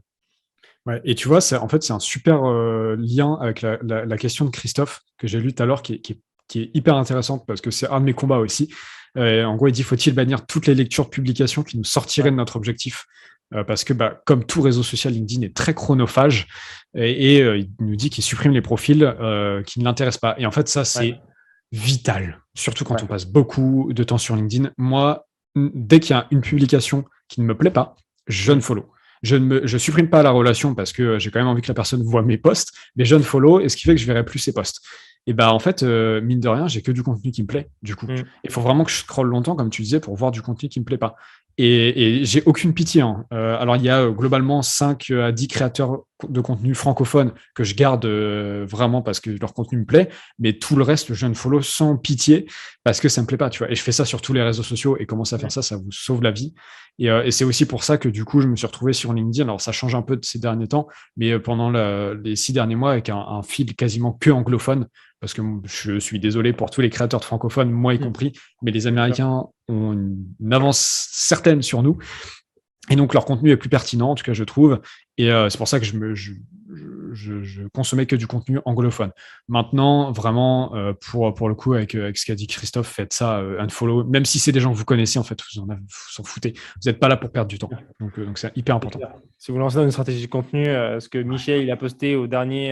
[SPEAKER 2] Ouais, et tu vois, en fait, c'est un super lien avec la question de Christophe que j'ai lu tout à l'heure qui est hyper intéressante parce que c'est un de mes combats aussi. En gros, il dit faut-il bannir toutes les lectures de publications qui nous sortiraient de notre objectif? parce que comme tout réseau social, LinkedIn est très chronophage et il nous dit qu'il supprime les profils qui ne l'intéressent pas. Et en fait, ça, c'est vital, surtout quand on passe beaucoup de temps sur LinkedIn. Moi, dès qu'il y a une publication qui ne me plaît pas, je ne follow. Je supprime pas la relation parce que j'ai quand même envie que la personne voit mes posts, mais je ne follow, et ce qui fait que je verrai plus ses posts. Et en fait, mine de rien, j'ai que du contenu qui me plaît, du coup. Il faut vraiment que je scrolle longtemps, comme tu disais, pour voir du contenu qui me plaît pas. Et j'ai aucune pitié. Hein. Alors, il y a globalement 5 à 10 créateurs de contenu francophones que je garde vraiment parce que leur contenu me plaît, mais tout le reste, je ne follow sans pitié parce que ça me plaît pas, tu vois. Et je fais ça sur tous les réseaux sociaux, et commencer à faire ça, ça vous sauve la vie. Et c'est aussi pour ça que du coup, je me suis retrouvé sur LinkedIn. Alors, ça change un peu de ces derniers temps, mais pendant les 6 derniers mois, avec un fil quasiment que anglophone, parce que je suis désolé pour tous les créateurs de francophones, moi y compris, mais les Américains ont une avance certaine sur nous. Et donc, leur contenu est plus pertinent, en tout cas, je trouve. Et c'est pour ça que je consommais que du contenu anglophone. Maintenant, vraiment, pour le coup, avec ce qu'a dit Christophe, faites ça, unfollow. Même si c'est des gens que vous connaissez, en fait, vous s'en foutez. Vous n'êtes pas là pour perdre du temps. Donc c'est hyper important.
[SPEAKER 1] Si vous lancez dans une stratégie de contenu, ce que Michel il a posté au dernier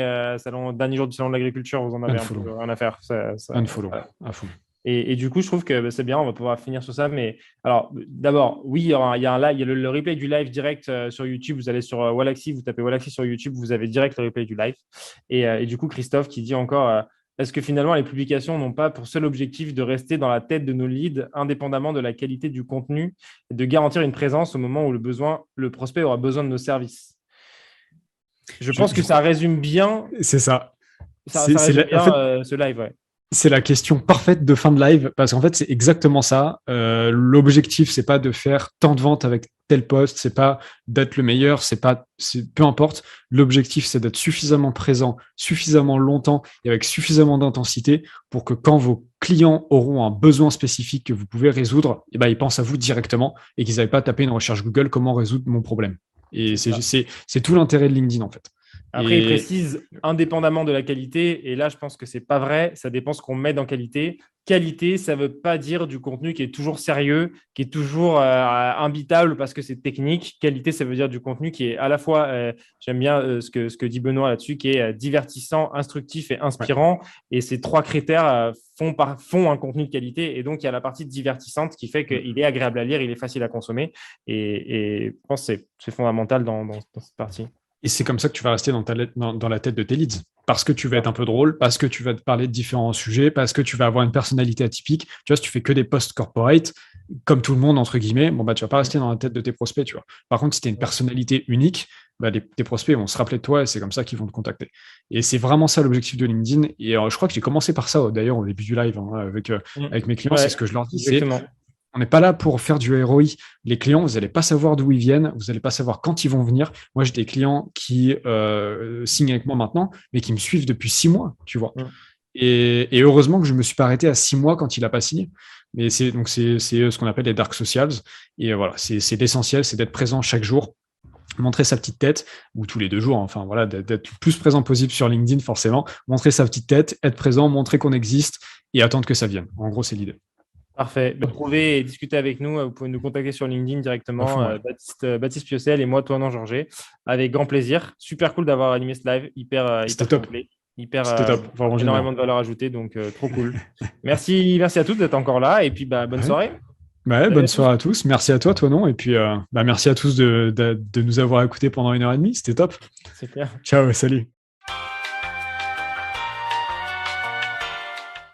[SPEAKER 1] jour du Salon de l'Agriculture, vous en avez un peu rien à faire.
[SPEAKER 2] Unfollow, à fond.
[SPEAKER 1] Et du coup, je trouve que c'est bien, on va pouvoir finir sur ça. Mais alors, d'abord, oui, il y a le replay du live direct sur YouTube. Vous allez sur Wallaxy, vous tapez Wallaxy sur YouTube, vous avez direct le replay du live. Et du coup, Christophe qui dit encore, est-ce que finalement, les publications n'ont pas pour seul objectif de rester dans la tête de nos leads, indépendamment de la qualité du contenu, et de garantir une présence au moment où le prospect aura besoin de nos services? Je pense que ça résume bien.
[SPEAKER 2] C'est ça.
[SPEAKER 1] Ça résume bien ce live, ouais.
[SPEAKER 2] C'est la question parfaite de fin de live, parce qu'en fait, c'est exactement ça. L'objectif, c'est pas de faire tant de ventes avec tel poste, c'est pas d'être le meilleur, peu importe. L'objectif, c'est d'être suffisamment présent, suffisamment longtemps et avec suffisamment d'intensité pour que quand vos clients auront un besoin spécifique que vous pouvez résoudre, ils pensent à vous directement et qu'ils n'aillent pas taper une recherche Google comment résoudre mon problème. Et c'est tout l'intérêt de LinkedIn, en fait.
[SPEAKER 1] Après, il précise indépendamment de la qualité. Et là, je pense que ce n'est pas vrai. Ça dépend ce qu'on met dans qualité. Qualité, ça ne veut pas dire du contenu qui est toujours sérieux, qui est toujours imbitable parce que c'est technique. Qualité, ça veut dire du contenu qui est à la fois, j'aime bien ce que dit Benoît là-dessus, qui est divertissant, instructif et inspirant. Ouais. Et ces 3 critères font un contenu de qualité. Et donc, il y a la partie divertissante qui fait qu'il est agréable à lire, il est facile à consommer. Et je pense que c'est fondamental dans cette partie.
[SPEAKER 2] Et c'est comme ça que tu vas rester dans la tête de tes leads. Parce que tu vas être un peu drôle, parce que tu vas te parler de différents sujets, parce que tu vas avoir une personnalité atypique. Tu vois, si tu fais que des posts corporate, comme tout le monde, entre guillemets, tu vas pas rester dans la tête de tes prospects, tu vois. Par contre, si tu as une personnalité unique, tes prospects vont se rappeler de toi et c'est comme ça qu'ils vont te contacter. Et c'est vraiment ça l'objectif de LinkedIn. Et je crois que j'ai commencé par ça, d'ailleurs, au début du live, avec mes clients, c'est ce que je leur dis, exactement. On n'est pas là pour faire du ROI. Les clients, vous n'allez pas savoir d'où ils viennent, vous n'allez pas savoir quand ils vont venir. Moi, j'ai des clients qui signent avec moi maintenant, mais qui me suivent depuis 6 mois, tu vois. Et heureusement que je ne me suis pas arrêté à 6 mois quand il n'a pas signé. Mais c'est ce qu'on appelle les dark socials. Et voilà, c'est l'essentiel, c'est d'être présent chaque jour, montrer sa petite tête, ou tous les 2 jours, enfin voilà, d'être le plus présent possible sur LinkedIn, forcément. Montrer sa petite tête, être présent, montrer qu'on existe et attendre que ça vienne. En gros, c'est l'idée.
[SPEAKER 1] Parfait. Trouvez et discutez avec nous. Vous pouvez nous contacter sur LinkedIn directement, Baptiste Piocel et moi, Toinon Georget, avec grand plaisir. Super cool d'avoir animé ce live, hyper complet,
[SPEAKER 2] C'était top.
[SPEAKER 1] Énormément de valeur ajoutée, donc trop cool. merci à tous d'être encore là et puis bonne soirée.
[SPEAKER 2] Bonne soirée à tous. Merci à toi, Toinon, et puis merci à tous de nous avoir écoutés pendant 1h30. C'était top.
[SPEAKER 1] C'est clair.
[SPEAKER 2] Ciao, salut.